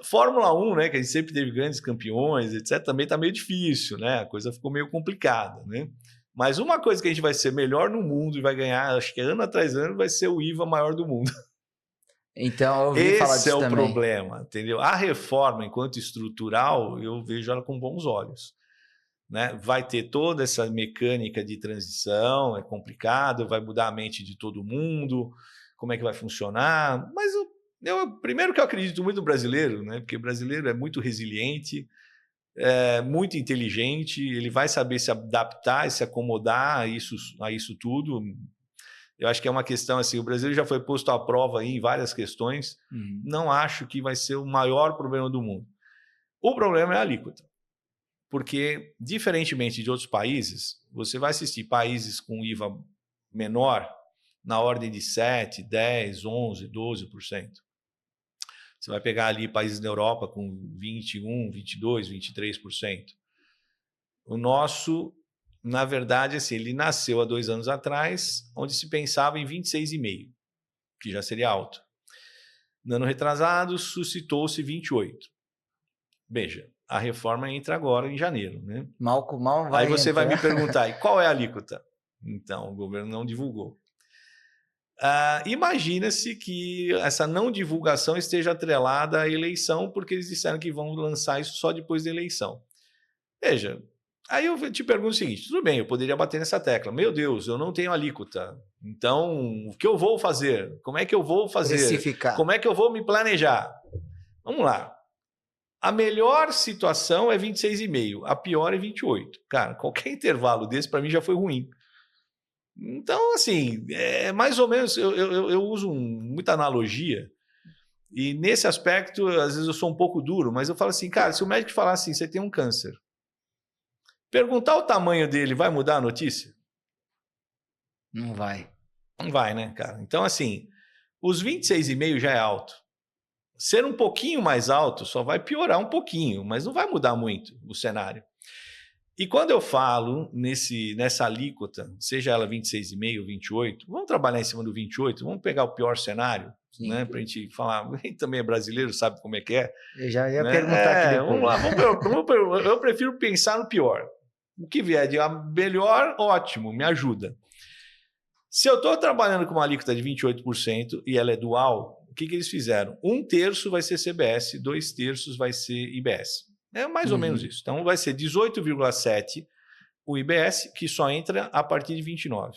Fórmula 1, né, que a gente sempre teve grandes campeões, etc., também tá meio difícil, né? A coisa ficou meio complicada, né? Mas uma coisa que a gente vai ser melhor no mundo e vai ganhar, acho que ano atrás ano, vai ser o IVA maior do mundo. Então, eu ouvi falar disso Esse é o também. problema, entendeu? A reforma, enquanto estrutural, eu vejo ela com bons olhos. Né? Vai ter toda essa mecânica de transição, é complicado, vai mudar a mente de todo mundo, como é que vai funcionar. Mas primeiro que eu acredito muito no brasileiro, né? Porque o brasileiro é muito resiliente, é muito inteligente, ele vai saber se adaptar e se acomodar a isso tudo. Eu acho que é uma questão assim, o Brasil já foi posto à prova aí em várias questões, não acho que vai ser o maior problema do mundo. O problema é a alíquota. Porque, diferentemente de outros países, você vai assistir países com IVA menor, na ordem de 7%, 10%, 11%, 12%. Você vai pegar ali países da Europa com 21%, 22%, 23%. O nosso, na verdade, assim, ele nasceu há 2 anos atrás, onde se pensava em 26,5%, que já seria alto. No ano retrasado, suscitou-se 28%. Veja, a reforma entra agora em janeiro, né? Mal vai. Aí você vai me perguntar, e qual é a alíquota? Então, o governo não divulgou. Imagina-se que essa não divulgação esteja atrelada à eleição, porque eles disseram que vão lançar isso só depois da eleição. Veja, aí eu te pergunto o seguinte, tudo bem, eu poderia bater nessa tecla. Meu Deus, eu não tenho alíquota. Então, o que eu vou fazer? Como é que eu vou fazer? Precificar. Como é que eu vou me planejar? Vamos lá. A melhor situação é 26,5, a pior é 28. Cara, qualquer intervalo desse para mim já foi ruim. Então, assim, é mais ou menos, eu uso muita analogia e nesse aspecto, às vezes eu sou um pouco duro, mas eu falo assim, cara, se o médico falar assim, você tem um câncer, perguntar o tamanho dele vai mudar a notícia? Não vai. Não vai, né, cara? Então, assim, os 26,5 já é alto. Ser um pouquinho mais alto só vai piorar um pouquinho, mas não vai mudar muito o cenário. E quando eu falo nessa alíquota, seja ela 26,5 ou 28, vamos trabalhar em cima do 28, vamos pegar o pior cenário, né, para a gente falar, quem também é brasileiro sabe como é que é. Eu já ia perguntar aqui depois. Vamos lá, eu prefiro pensar no pior. O que vier de melhor, ótimo, me ajuda. Se eu estou trabalhando com uma alíquota de 28% e ela é dual, o que eles fizeram? 1/3 vai ser CBS, 2/3 vai ser IBS. É mais ou menos isso. Então, vai ser 18,7% o IBS, que só entra a partir de 29%.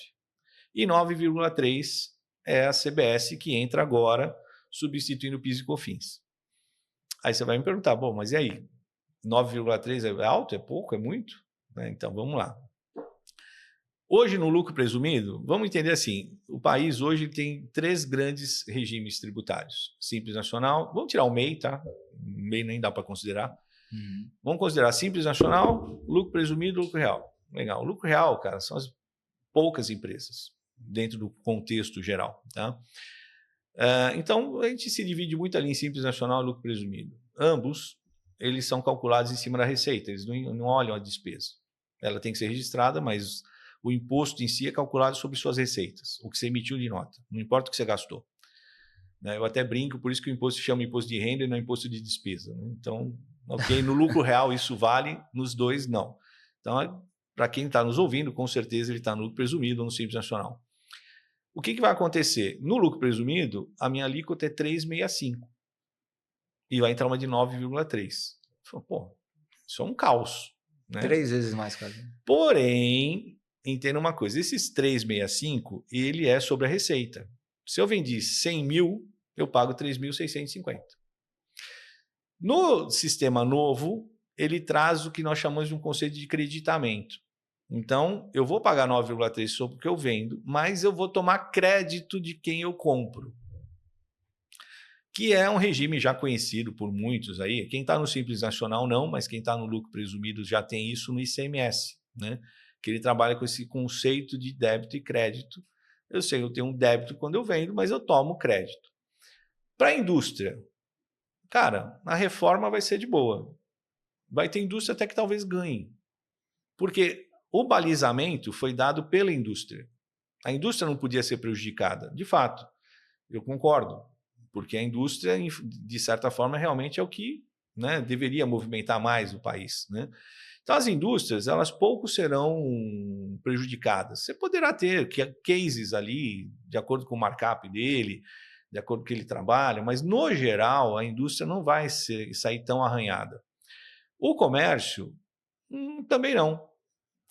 E 9,3% é a CBS, que entra agora, substituindo o PIS e COFINS. Aí você vai me perguntar, bom, mas e aí? 9,3% é alto? É pouco? É muito? Então, vamos lá. Hoje, no lucro presumido, vamos entender assim, o país hoje tem 3 grandes regimes tributários. Simples Nacional, vamos tirar o MEI, tá? O MEI nem dá para considerar. Vamos considerar Simples Nacional, lucro presumido, lucro real. Legal. O lucro real, cara, são as poucas empresas dentro do contexto geral, tá? Então, a gente se divide muito ali em Simples Nacional e lucro presumido. Ambos, eles são calculados em cima da receita, eles não olham a despesa. Ela tem que ser registrada, mas o imposto em si é calculado sobre suas receitas, o que você emitiu de nota, não importa o que você gastou. Eu até brinco, por isso que o imposto se chama imposto de renda e não imposto de despesa. Então, ok, no lucro real isso vale, nos dois não. Então, para quem está nos ouvindo, com certeza ele está no lucro presumido ou no Simples Nacional. O que vai acontecer? No lucro presumido, a minha alíquota é 3,65 e vai entrar uma de 9,3. Pô, isso é um caos. Né? 3 vezes mais, quase. Porém, entenda uma coisa, esses 3,65, ele é sobre a receita. Se eu vendi 100 mil, eu pago 3.650. No sistema novo, ele traz o que nós chamamos de um conceito de creditamento. Então, eu vou pagar 9,3 sobre o que eu vendo, mas eu vou tomar crédito de quem eu compro. Que é um regime já conhecido por muitos aí. Quem está no Simples Nacional não, mas quem está no lucro presumido já tem isso no ICMS, né? Que ele trabalha com esse conceito de débito e crédito. Eu sei, eu tenho um débito quando eu vendo, mas eu tomo crédito. Para a indústria, cara, a reforma vai ser de boa. Vai ter indústria até que talvez ganhe. Porque o balizamento foi dado pela indústria. A indústria não podia ser prejudicada. De fato, eu concordo, porque a indústria, de certa forma, realmente é o que, né, deveria movimentar mais o país, né? Então, as indústrias, elas pouco serão prejudicadas. Você poderá ter cases ali, de acordo com o markup dele, de acordo com o que ele trabalha, mas, no geral, a indústria não vai sair tão arranhada. O comércio, também não.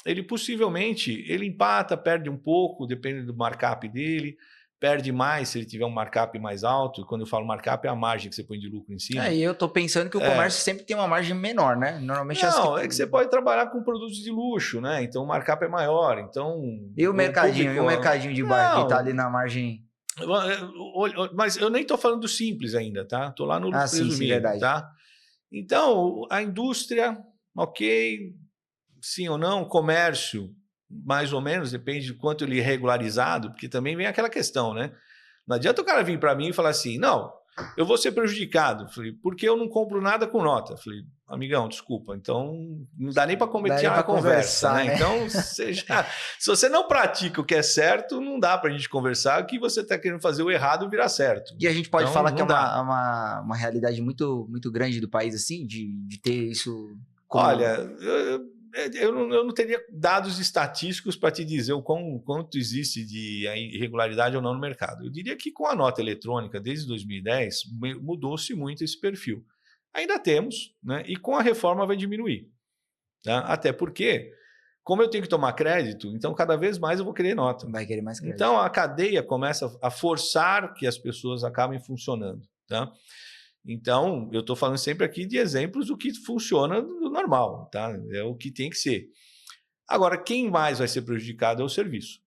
Ele possivelmente, ele empata, perde um pouco, depende do markup dele, perde mais se ele tiver um markup mais alto. Quando eu falo markup, é a margem que você põe de lucro em cima. E eu tô pensando que o comércio sempre tem uma margem menor, né? Normalmente não, é que você pode trabalhar com produtos de luxo, né? Então o markup é maior. Então, e o mercadinho? E o mercadinho de bairro que tá ali na margem? Mas eu nem tô falando do simples ainda, tá? Tô lá no lucro presumido, sim, verdade. tá? Então, a indústria, ok, sim ou não, comércio, mais ou menos, depende de quanto ele é regularizado, porque também vem aquela questão, né? Não adianta o cara vir para mim e falar assim, não, eu vou ser prejudicado. Falei, porque eu não compro nada com nota. Falei, amigão, desculpa, então não dá nem para competir a conversa, né? Então, se você não pratica o que é certo, não dá para a gente conversar, que você está querendo fazer o errado virar certo. E a gente pode falar que é uma realidade muito, muito grande do país, assim, de ter isso como... Olha, eu não teria dados estatísticos para te dizer o quanto existe de irregularidade ou não no mercado. Eu diria que com a nota eletrônica, desde 2010, mudou-se muito esse perfil. Ainda temos, né? E com a reforma vai diminuir. Tá? Até porque, como eu tenho que tomar crédito, então cada vez mais eu vou querer nota. Vai querer mais crédito. Então a cadeia começa a forçar que as pessoas acabem funcionando. Tá? Então, eu estou falando sempre aqui de exemplos do que funciona do normal, tá? É o que tem que ser. Agora, quem mais vai ser prejudicado é o serviço.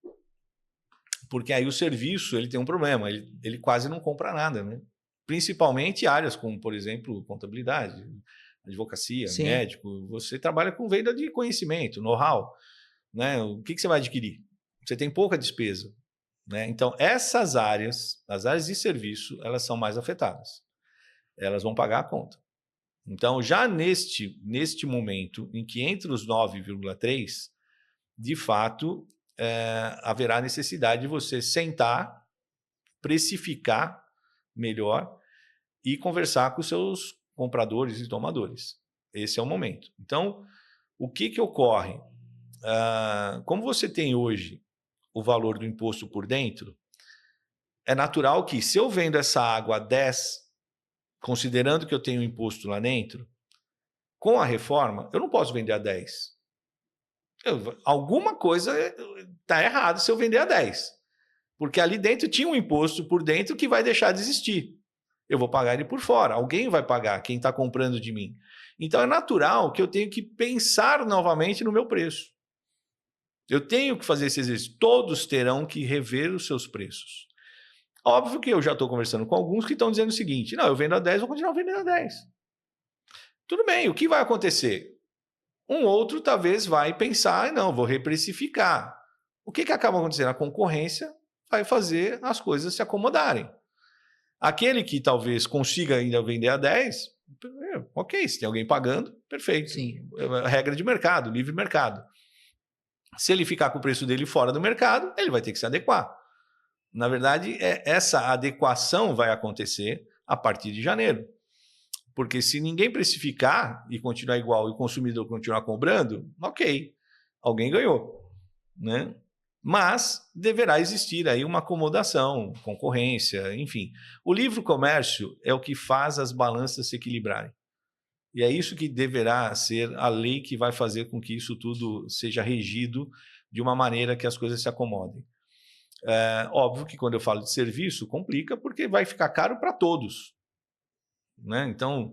Porque aí o serviço ele tem um problema, ele quase não compra nada, né? Principalmente áreas como, por exemplo, contabilidade, advocacia, Sim. médico. Você trabalha com venda de conhecimento, know-how, né? O que você vai adquirir? Você tem pouca despesa, né? Então, essas áreas, as áreas de serviço, elas são mais afetadas. Elas vão pagar a conta. Então, já neste momento, em que entre os 9,3, de fato, haverá necessidade de você sentar, precificar melhor e conversar com os seus compradores e tomadores. Esse é o momento. Então, o que ocorre? Como você tem hoje o valor do imposto por dentro, é natural que, se eu vendo essa água a 10, considerando que eu tenho imposto lá dentro, com a reforma, eu não posso vender a 10. Alguma coisa está errada se eu vender a 10. Porque ali dentro tinha um imposto por dentro que vai deixar de existir. Eu vou pagar ele por fora. Alguém vai pagar, quem está comprando de mim. Então é natural que eu tenho que pensar novamente no meu preço. Eu tenho que fazer esse exercício. Todos terão que rever os seus preços. Óbvio que eu já estou conversando com alguns que estão dizendo o seguinte, não, eu vendo a 10, vou continuar vendendo a 10. Tudo bem, o que vai acontecer? Um outro talvez vai pensar, não, vou reprecificar. O que acaba acontecendo? A concorrência vai fazer as coisas se acomodarem. Aquele que talvez consiga ainda vender a 10, ok, se tem alguém pagando, perfeito. Sim. Regra de mercado, livre mercado. Se ele ficar com o preço dele fora do mercado, ele vai ter que se adequar. Na verdade, essa adequação vai acontecer a partir de janeiro. Porque se ninguém precificar e continuar igual e o consumidor continuar cobrando, ok, alguém ganhou, né? Mas deverá existir aí uma acomodação, concorrência, enfim. O livre comércio é o que faz as balanças se equilibrarem. E é isso que deverá ser a lei que vai fazer com que isso tudo seja regido de uma maneira que as coisas se acomodem. Óbvio que quando eu falo de serviço, complica porque vai ficar caro para todos. Né? Então,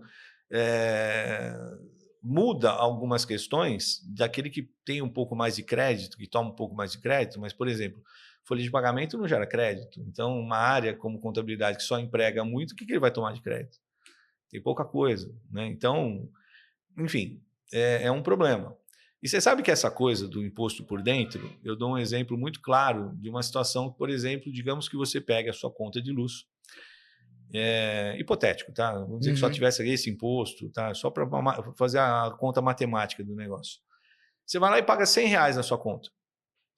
muda algumas questões daquele que tem um pouco mais de crédito, que toma um pouco mais de crédito, mas, por exemplo, folha de pagamento não gera crédito. Então, uma área como contabilidade que só emprega muito, o que ele vai tomar de crédito? Tem pouca coisa. Né? Então, enfim, é um problema. E você sabe que essa coisa do imposto por dentro, eu dou um exemplo muito claro de uma situação, por exemplo, digamos que você pega a sua conta de luz, hipotético, tá? Vamos dizer que só tivesse esse imposto, tá? Só para fazer a conta matemática do negócio. Você vai lá e paga R$100 na sua conta.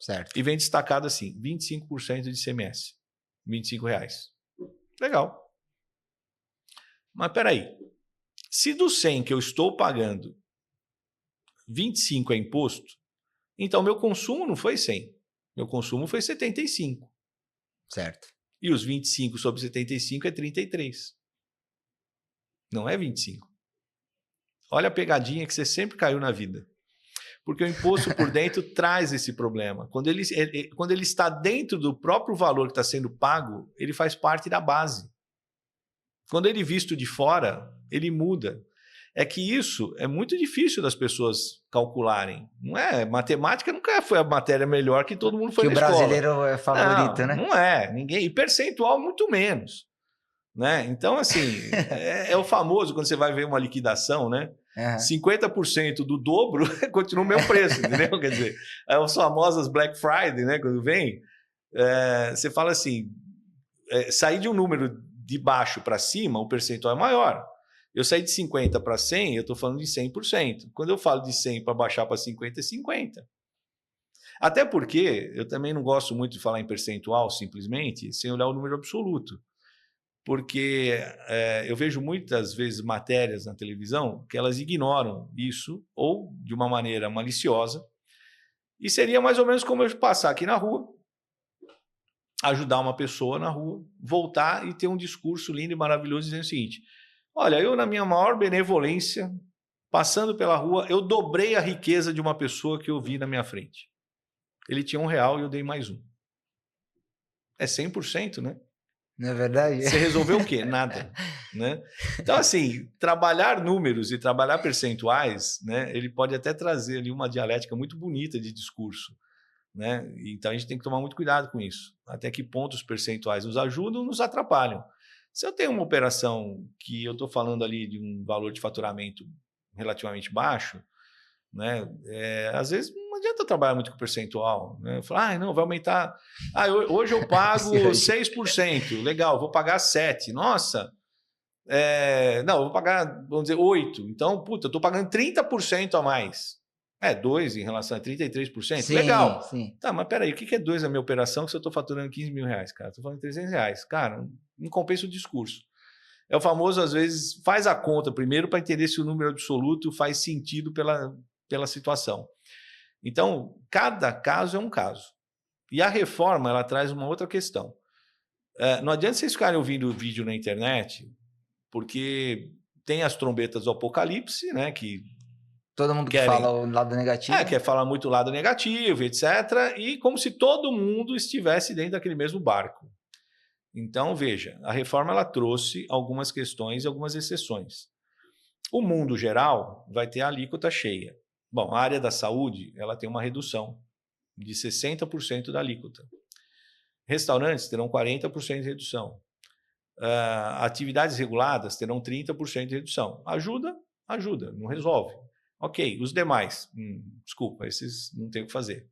Certo. E vem destacado assim, 25% de ICMS. R$25. Legal. Mas peraí. Se do 100 que eu estou pagando, 25 é imposto, então meu consumo não foi 100. Meu consumo foi 75. Certo. E os 25 sobre 75 é 33. Não é 25. Olha a pegadinha que você sempre caiu na vida. Porque o imposto por dentro traz esse problema. Quando ele está dentro do próprio valor que está sendo pago, ele faz parte da base. Quando ele visto de fora, ele muda. É que isso é muito difícil das pessoas calcularem. Não é? Matemática nunca foi a matéria melhor que todo mundo foi na escola. Que o brasileiro é favorito, não, né? Não é. Ninguém. E percentual muito menos. Né? Então, assim, é o famoso quando você vai ver uma liquidação, né? 50% do dobro continua o mesmo preço, entendeu? Quer dizer, as famosas Black Friday, né? Quando vem, você fala assim, sair de um número de baixo para cima, o percentual é maior. Eu saí de 50 para 100, eu estou falando de 100%. Quando eu falo de 100 para baixar para 50, é 50. Até porque eu também não gosto muito de falar em percentual, simplesmente, sem olhar o número absoluto. Porque eu vejo muitas vezes matérias na televisão que elas ignoram isso, ou de uma maneira maliciosa, e seria mais ou menos como eu passar aqui na rua, ajudar uma pessoa na rua, voltar e ter um discurso lindo e maravilhoso dizendo o seguinte: olha, eu na minha maior benevolência, passando pela rua, eu dobrei a riqueza de uma pessoa que eu vi na minha frente. Ele tinha R$1 e eu dei mais um. É 100%, né? Não é verdade? Você resolveu o quê? Nada. Né? Então, assim, trabalhar números e trabalhar percentuais, né, ele pode até trazer ali uma dialética muito bonita de discurso. Né? Então, a gente tem que tomar muito cuidado com isso. Até que ponto os percentuais nos ajudam ou nos atrapalham. Se eu tenho uma operação que eu estou falando ali de um valor de faturamento relativamente baixo, né, às vezes não adianta trabalhar muito com percentual. Né? Falar, não, vai aumentar. Hoje eu pago 6%. Legal, vou pagar 7%. Nossa, não, eu vou pagar, vamos dizer, 8%. Então, puta, eu estou pagando 30% a mais. 2 em relação a 33%. Sim, legal. Sim. Tá, mas peraí, o que é 2 na minha operação se eu estou faturando R$15 mil, cara? Estou falando R$300. Cara, não compensa o discurso. É o famoso, às vezes, faz a conta primeiro para entender se o número absoluto faz sentido pela situação. Então, cada caso é um caso. E a reforma, ela traz uma outra questão. Não adianta vocês ficarem ouvindo vídeo na internet, porque tem as trombetas do apocalipse, né, que todo mundo que fala o lado negativo. Quer falar muito o lado negativo, etc. E como se todo mundo estivesse dentro daquele mesmo barco. Então, veja, a reforma ela trouxe algumas questões e algumas exceções. O mundo geral vai ter a alíquota cheia. Bom, a área da saúde ela tem uma redução de 60% da alíquota. Restaurantes terão 40% de redução. Atividades reguladas terão 30% de redução. Ajuda? Ajuda, não resolve. Ok, os demais, desculpa, esses não tem o que fazer.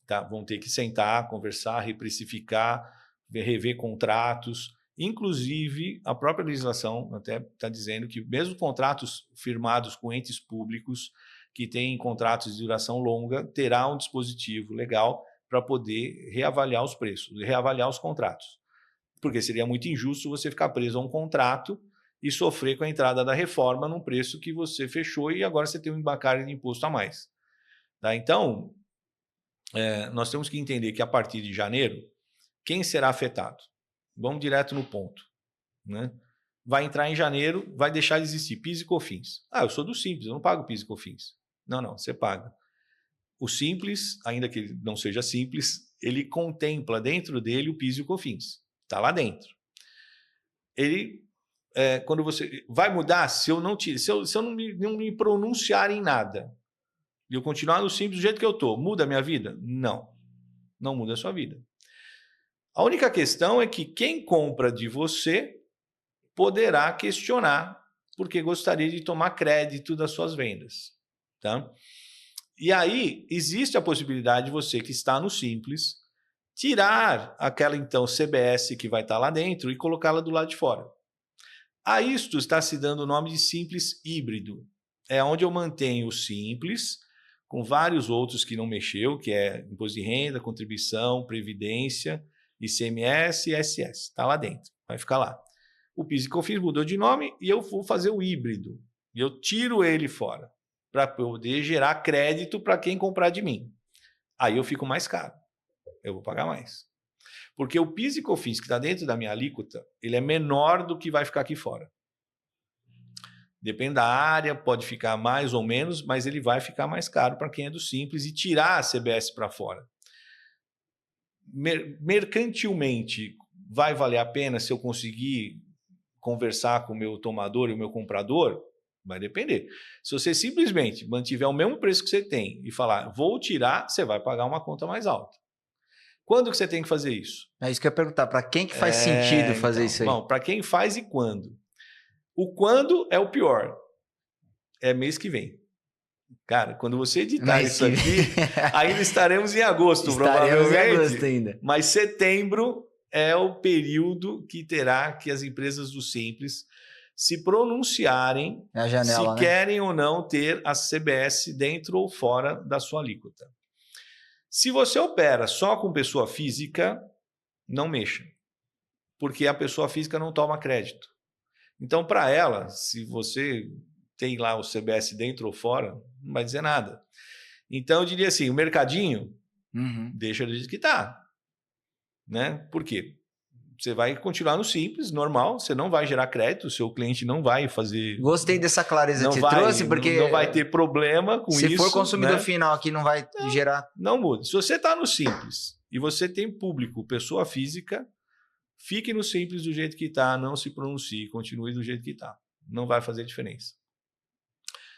Tá? Vão ter que sentar, conversar, reprecificar, rever contratos. Inclusive, a própria legislação até está dizendo que mesmo contratos firmados com entes públicos, que têm contratos de duração longa, terá um dispositivo legal para poder reavaliar os preços, reavaliar os contratos. Porque seria muito injusto você ficar preso a um contrato e sofrer com a entrada da reforma num preço que você fechou e agora você tem um embarcado de imposto a mais. Tá? Então, nós temos que entender que a partir de janeiro, quem será afetado? Vamos direto no ponto. Né? Vai entrar em janeiro, vai deixar de existir PIS e COFINS. Eu sou do Simples, eu não pago PIS e COFINS. Não, você paga. O Simples, ainda que ele não seja simples, ele contempla dentro dele o PIS e o COFINS. Está lá dentro. Ele... quando você vai mudar, se eu não me pronunciar em nada e eu continuar no Simples do jeito que eu estou, muda a minha vida? Não muda a sua vida. A única questão é que quem compra de você poderá questionar porque gostaria de tomar crédito das suas vendas. Tá? E aí existe a possibilidade de você que está no Simples tirar aquela então CBS que vai estar lá dentro e colocá-la do lado de fora. A isto está se dando o nome de Simples híbrido. É onde eu mantenho o Simples com vários outros que não mexeu, que é imposto de renda, contribuição, previdência, ICMS e ISS. Está lá dentro, vai ficar lá. O PIS e COFINS mudou de nome e eu vou fazer o híbrido. E eu tiro ele fora para poder gerar crédito para quem comprar de mim. Aí eu fico mais caro. Eu vou pagar mais. Porque o PIS e COFINS que está dentro da minha alíquota, ele é menor do que vai ficar aqui fora. Depende da área, pode ficar mais ou menos, mas ele vai ficar mais caro para quem é do Simples e tirar a CBS para fora. Mercantilmente, vai valer a pena se eu conseguir conversar com o meu tomador e o meu comprador? Vai depender. Se você simplesmente mantiver o mesmo preço que você tem e falar, vou tirar, você vai pagar uma conta mais alta. Quando que você tem que fazer isso? É isso que eu ia perguntar. Para quem que faz sentido fazer isso aí? Bom, para quem faz e quando? O quando é o pior. É mês que vem. Cara, quando você editar isso aqui, ainda estaremos em agosto, provavelmente. Estaremos em agosto ainda. Mas setembro é o período que terá que as empresas do Simples se pronunciarem é a janela, se querem ou não ter a CBS dentro ou fora da sua alíquota. Se você opera só com pessoa física, não mexa, porque a pessoa física não toma crédito. Então, para ela, se você tem lá o CBS dentro ou fora, não vai dizer nada. Então, eu diria assim, o mercadinho, deixa do jeito que está. Né? Por quê? Você vai continuar no Simples, normal, você não vai gerar crédito, o seu cliente não vai fazer... Gostei dessa clareza que você trouxe, porque... Não vai ter problema com isso. Se for consumidor final aqui, não vai gerar... Não muda. Se você está no Simples e você tem público, pessoa física, fique no Simples do jeito que está, não se pronuncie, continue do jeito que está. Não vai fazer diferença.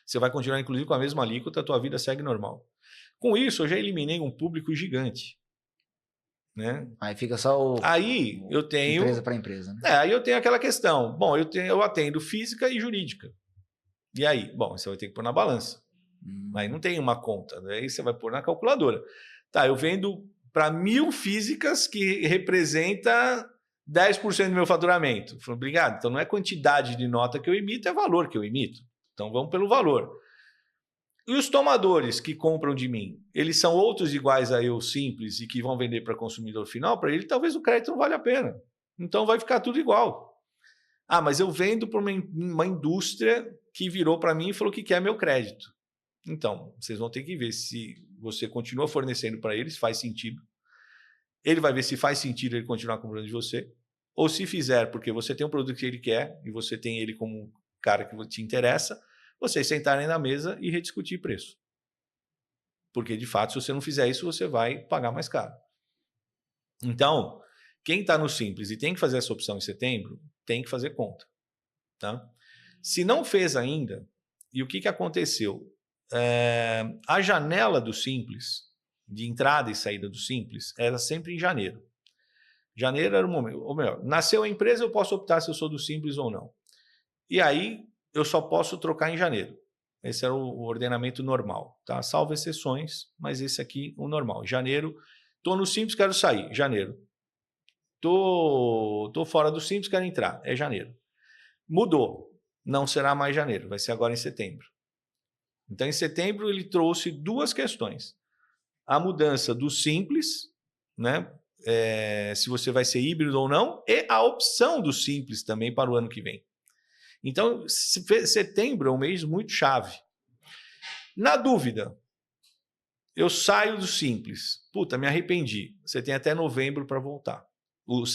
Você vai continuar, inclusive, com a mesma alíquota, a tua vida segue normal. Com isso, eu já eliminei um público gigante. Né? Aí fica só aí eu tenho empresa para empresa, né? Aí eu tenho aquela questão. Bom, eu atendo física e jurídica. E aí? Bom, você vai ter que pôr na balança. Aí não tem uma conta, né? Aí você vai pôr na calculadora. Tá, eu vendo para 1.000 físicas que representa 10% do meu faturamento. Falei, obrigado. Então não é quantidade de nota que eu emito, é valor que eu emito. Então vamos pelo valor. E os tomadores que compram de mim, eles são outros iguais a eu, Simples, e que vão vender para consumidor final? Para ele, talvez o crédito não valha a pena. Então vai ficar tudo igual. Ah, mas eu vendo para uma indústria que virou para mim e falou que quer meu crédito. Então, vocês vão ter que ver se você continua fornecendo para eles, faz sentido. Ele vai ver se faz sentido ele continuar comprando de você. Ou se fizer, porque você tem um produto que ele quer e você tem ele como um cara que te interessa, vocês sentarem na mesa e rediscutir preço. Porque, de fato, se você não fizer isso, você vai pagar mais caro. Então, quem está no Simples e tem que fazer essa opção em setembro, tem que fazer conta. Tá? Se não fez ainda, e o que aconteceu? A janela do Simples, de entrada e saída do Simples, era sempre em janeiro. Janeiro era o momento. Ou melhor, nasceu a empresa, eu posso optar se eu sou do Simples ou não. E aí, eu só posso trocar em janeiro. Esse era o ordenamento normal, tá? Salvo exceções, mas esse aqui o normal. Janeiro, estou no Simples, quero sair, janeiro. Tô fora do Simples, quero entrar, é janeiro. Mudou, não será mais janeiro, vai ser agora em setembro. Então, em setembro, ele trouxe duas questões. A mudança do Simples, né? Se você vai ser híbrido ou não, e a opção do Simples também para o ano que vem. Então, setembro é um mês muito chave. Na dúvida, eu saio do Simples. Puta, me arrependi. Você tem até novembro para voltar.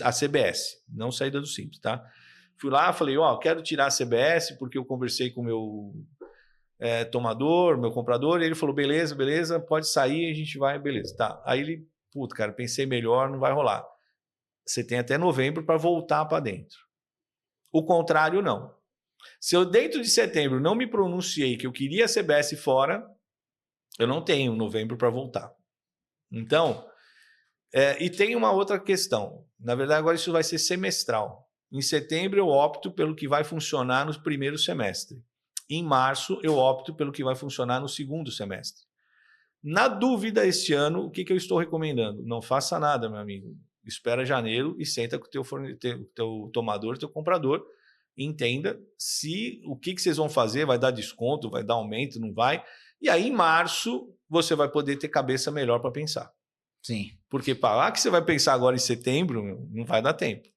A CBS, não saída do Simples, tá? Fui lá, falei, quero tirar a CBS porque eu conversei com o meu tomador, meu comprador, e ele falou, beleza, pode sair, a gente vai, beleza. Tá. Aí ele, puta, cara, pensei melhor, não vai rolar. Você tem até novembro para voltar para dentro. O contrário, não. Se eu dentro de setembro não me pronunciei que eu queria a CBS fora, eu não tenho novembro para voltar. Então, e tem uma outra questão. Na verdade, agora isso vai ser semestral. Em setembro eu opto pelo que vai funcionar no primeiro semestre. Em março eu opto pelo que vai funcionar no segundo semestre. Na dúvida, este ano, o que eu estou recomendando? Não faça nada, meu amigo. Espera janeiro e senta com o teu tomador, teu comprador, entenda se o que vocês vão fazer, vai dar desconto, vai dar aumento, não vai. E aí, em março, você vai poder ter cabeça melhor para pensar. Sim. Porque falar que você vai pensar agora em setembro, não vai dar tempo.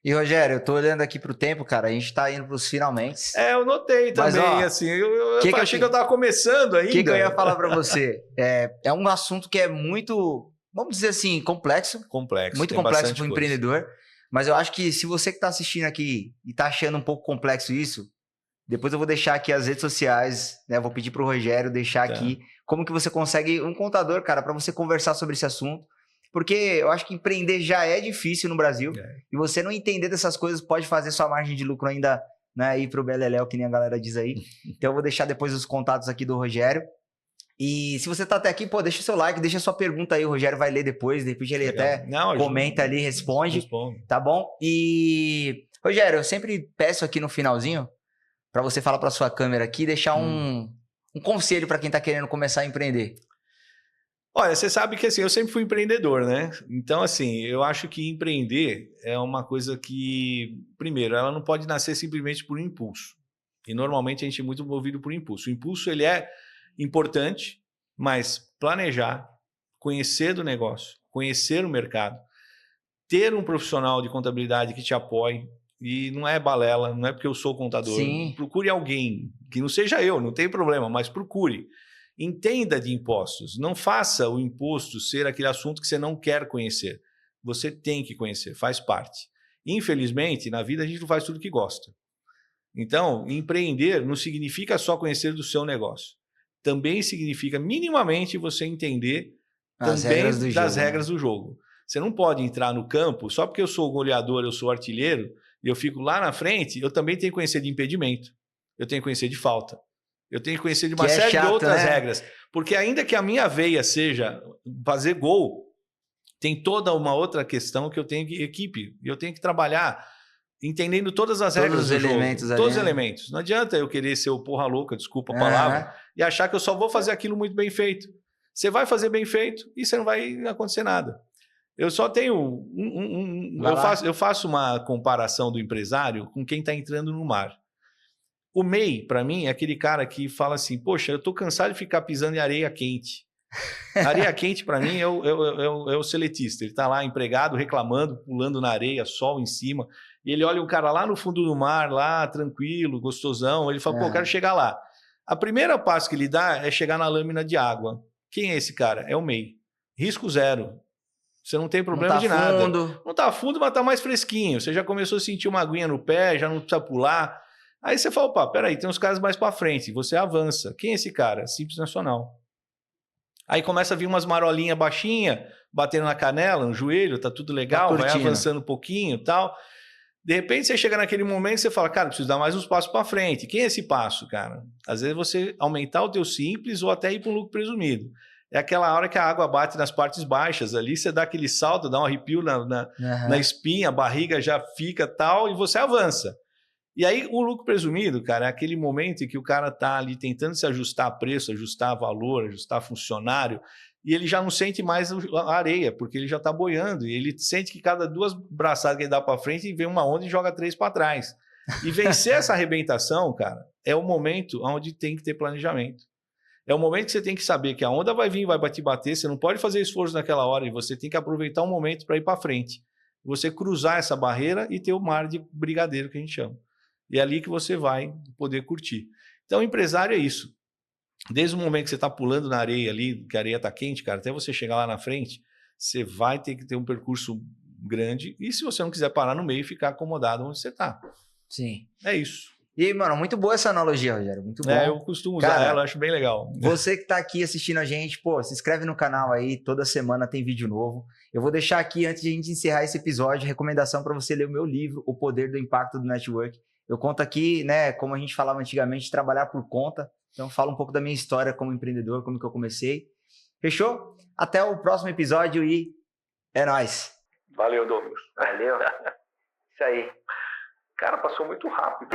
E, Rogério, eu tô olhando aqui pro tempo, cara, a gente tá indo pros finalmente. Eu notei também, mas, assim, eu achei que eu tava começando ainda. O que eu ia falar para você? É um assunto que é muito, vamos dizer assim, complexo. Complexo. Muito complexo para o empreendedor. Mas eu acho que se você que está assistindo aqui e está achando um pouco complexo isso, depois eu vou deixar aqui as redes sociais, né? Vou pedir para o Rogério deixar aqui como que você consegue um contador, cara, para você conversar sobre esse assunto. Porque eu acho que empreender já é difícil no Brasil. E você não entender dessas coisas pode fazer sua margem de lucro ainda, né, ir pro beleléu, que nem a galera diz aí. Então eu vou deixar depois os contatos aqui do Rogério. E se você tá até aqui, pô, deixa o seu like, deixa a sua pergunta aí, o Rogério vai ler depois, de repente ele até comenta ali, responde, tá bom? E, Rogério, eu sempre peço aqui no finalzinho, para você falar para sua câmera aqui, deixar um conselho para quem tá querendo começar a empreender. Olha, você sabe que assim, eu sempre fui empreendedor, né? Então, assim, eu acho que empreender é uma coisa que, primeiro, ela não pode nascer simplesmente por impulso. E normalmente a gente é muito movido por impulso. O impulso, ele é importante, mas planejar, conhecer do negócio, conhecer o mercado, ter um profissional de contabilidade que te apoie, e não é balela, não é porque eu sou contador. Sim. Procure alguém, que não seja eu, não tem problema, mas procure. Entenda de impostos. Não faça o imposto ser aquele assunto que você não quer conhecer. Você tem que conhecer, faz parte. Infelizmente, na vida a gente não faz tudo que gosta. Então, empreender não significa só conhecer do seu negócio. Também significa minimamente você entender das regras do jogo. Você não pode entrar no campo, só porque eu sou goleador, eu sou artilheiro, e eu fico lá na frente, eu também tenho que conhecer de impedimento. Eu tenho que conhecer de falta. Eu tenho que conhecer de uma série de outras regras. Porque ainda que a minha veia seja fazer gol, tem toda uma outra questão que eu tenho equipe. Eu tenho que trabalhar entendendo todas as regras do jogo. Todos os elementos. Não adianta eu querer ser o porra louca, desculpa a palavra, e achar que eu só vou fazer aquilo muito bem feito. Você vai fazer bem feito e você não vai acontecer nada. Eu só tenho eu faço uma comparação do empresário com quem está entrando no mar. O MEI, para mim, é aquele cara que fala assim, poxa, eu estou cansado de ficar pisando em areia quente. Areia quente, para mim, é o seletista. Ele está lá empregado, reclamando, pulando na areia, sol em cima. E ele olha um cara lá no fundo do mar, lá, tranquilo, gostosão. Ele fala, pô, eu quero chegar lá. A primeira passo que ele dá é chegar na lâmina de água. Quem é esse cara? É o MEI. Risco zero. Você não tem problema de nada. Não está fundo, mas está mais fresquinho. Você já começou a sentir uma aguinha no pé, já não precisa pular. Aí você fala, opa, peraí, tem uns caras mais para frente. Você avança. Quem é esse cara? Simples Nacional. Aí começa a vir umas marolinhas baixinhas, batendo na canela, no joelho, tá tudo legal, vai avançando um pouquinho e tal. De repente você chega naquele momento e você fala, cara, preciso dar mais uns passos para frente. Quem é esse passo, cara? Às vezes você aumentar o teu simples ou até ir para um lucro presumido. É aquela hora que a água bate nas partes baixas ali, você dá aquele salto, dá um arrepio na espinha, a barriga já fica tal e você avança. E aí o lucro presumido, cara, é aquele momento em que o cara tá ali tentando se ajustar a preço, ajustar a valor, ajustar funcionário, e ele já não sente mais a areia, porque ele já tá boiando, e ele sente que cada duas braçadas que ele dá para frente, vem uma onda e joga 3 para trás. E vencer essa arrebentação, cara, é o momento onde tem que ter planejamento. É o momento que você tem que saber que a onda vai vir, vai te bater, você não pode fazer esforço naquela hora, e você tem que aproveitar o momento para ir para frente. Você cruzar essa barreira e ter o mar de brigadeiro, que a gente chama. E é ali que você vai poder curtir. Então, empresário é isso. Desde o momento que você está pulando na areia ali, que a areia está quente, cara, até você chegar lá na frente, você vai ter que ter um percurso grande. E se você não quiser parar no meio e ficar acomodado onde você está. Sim. É isso. E, mano, muito boa essa analogia, Rogério. Muito bom. Eu costumo usar ela, acho bem legal. Você que tá aqui assistindo a gente, pô, se inscreve no canal aí, toda semana tem vídeo novo. Eu vou deixar aqui, antes de a gente encerrar esse episódio, recomendação para você ler o meu livro, O Poder do Impacto do Network. Eu conto aqui, né, como a gente falava antigamente, trabalhar por conta. Então, falo um pouco da minha história como empreendedor, como que eu comecei. Fechou? Até o próximo episódio e é nóis. Valeu, Douglas. Valeu. Isso aí. Cara, passou muito rápido.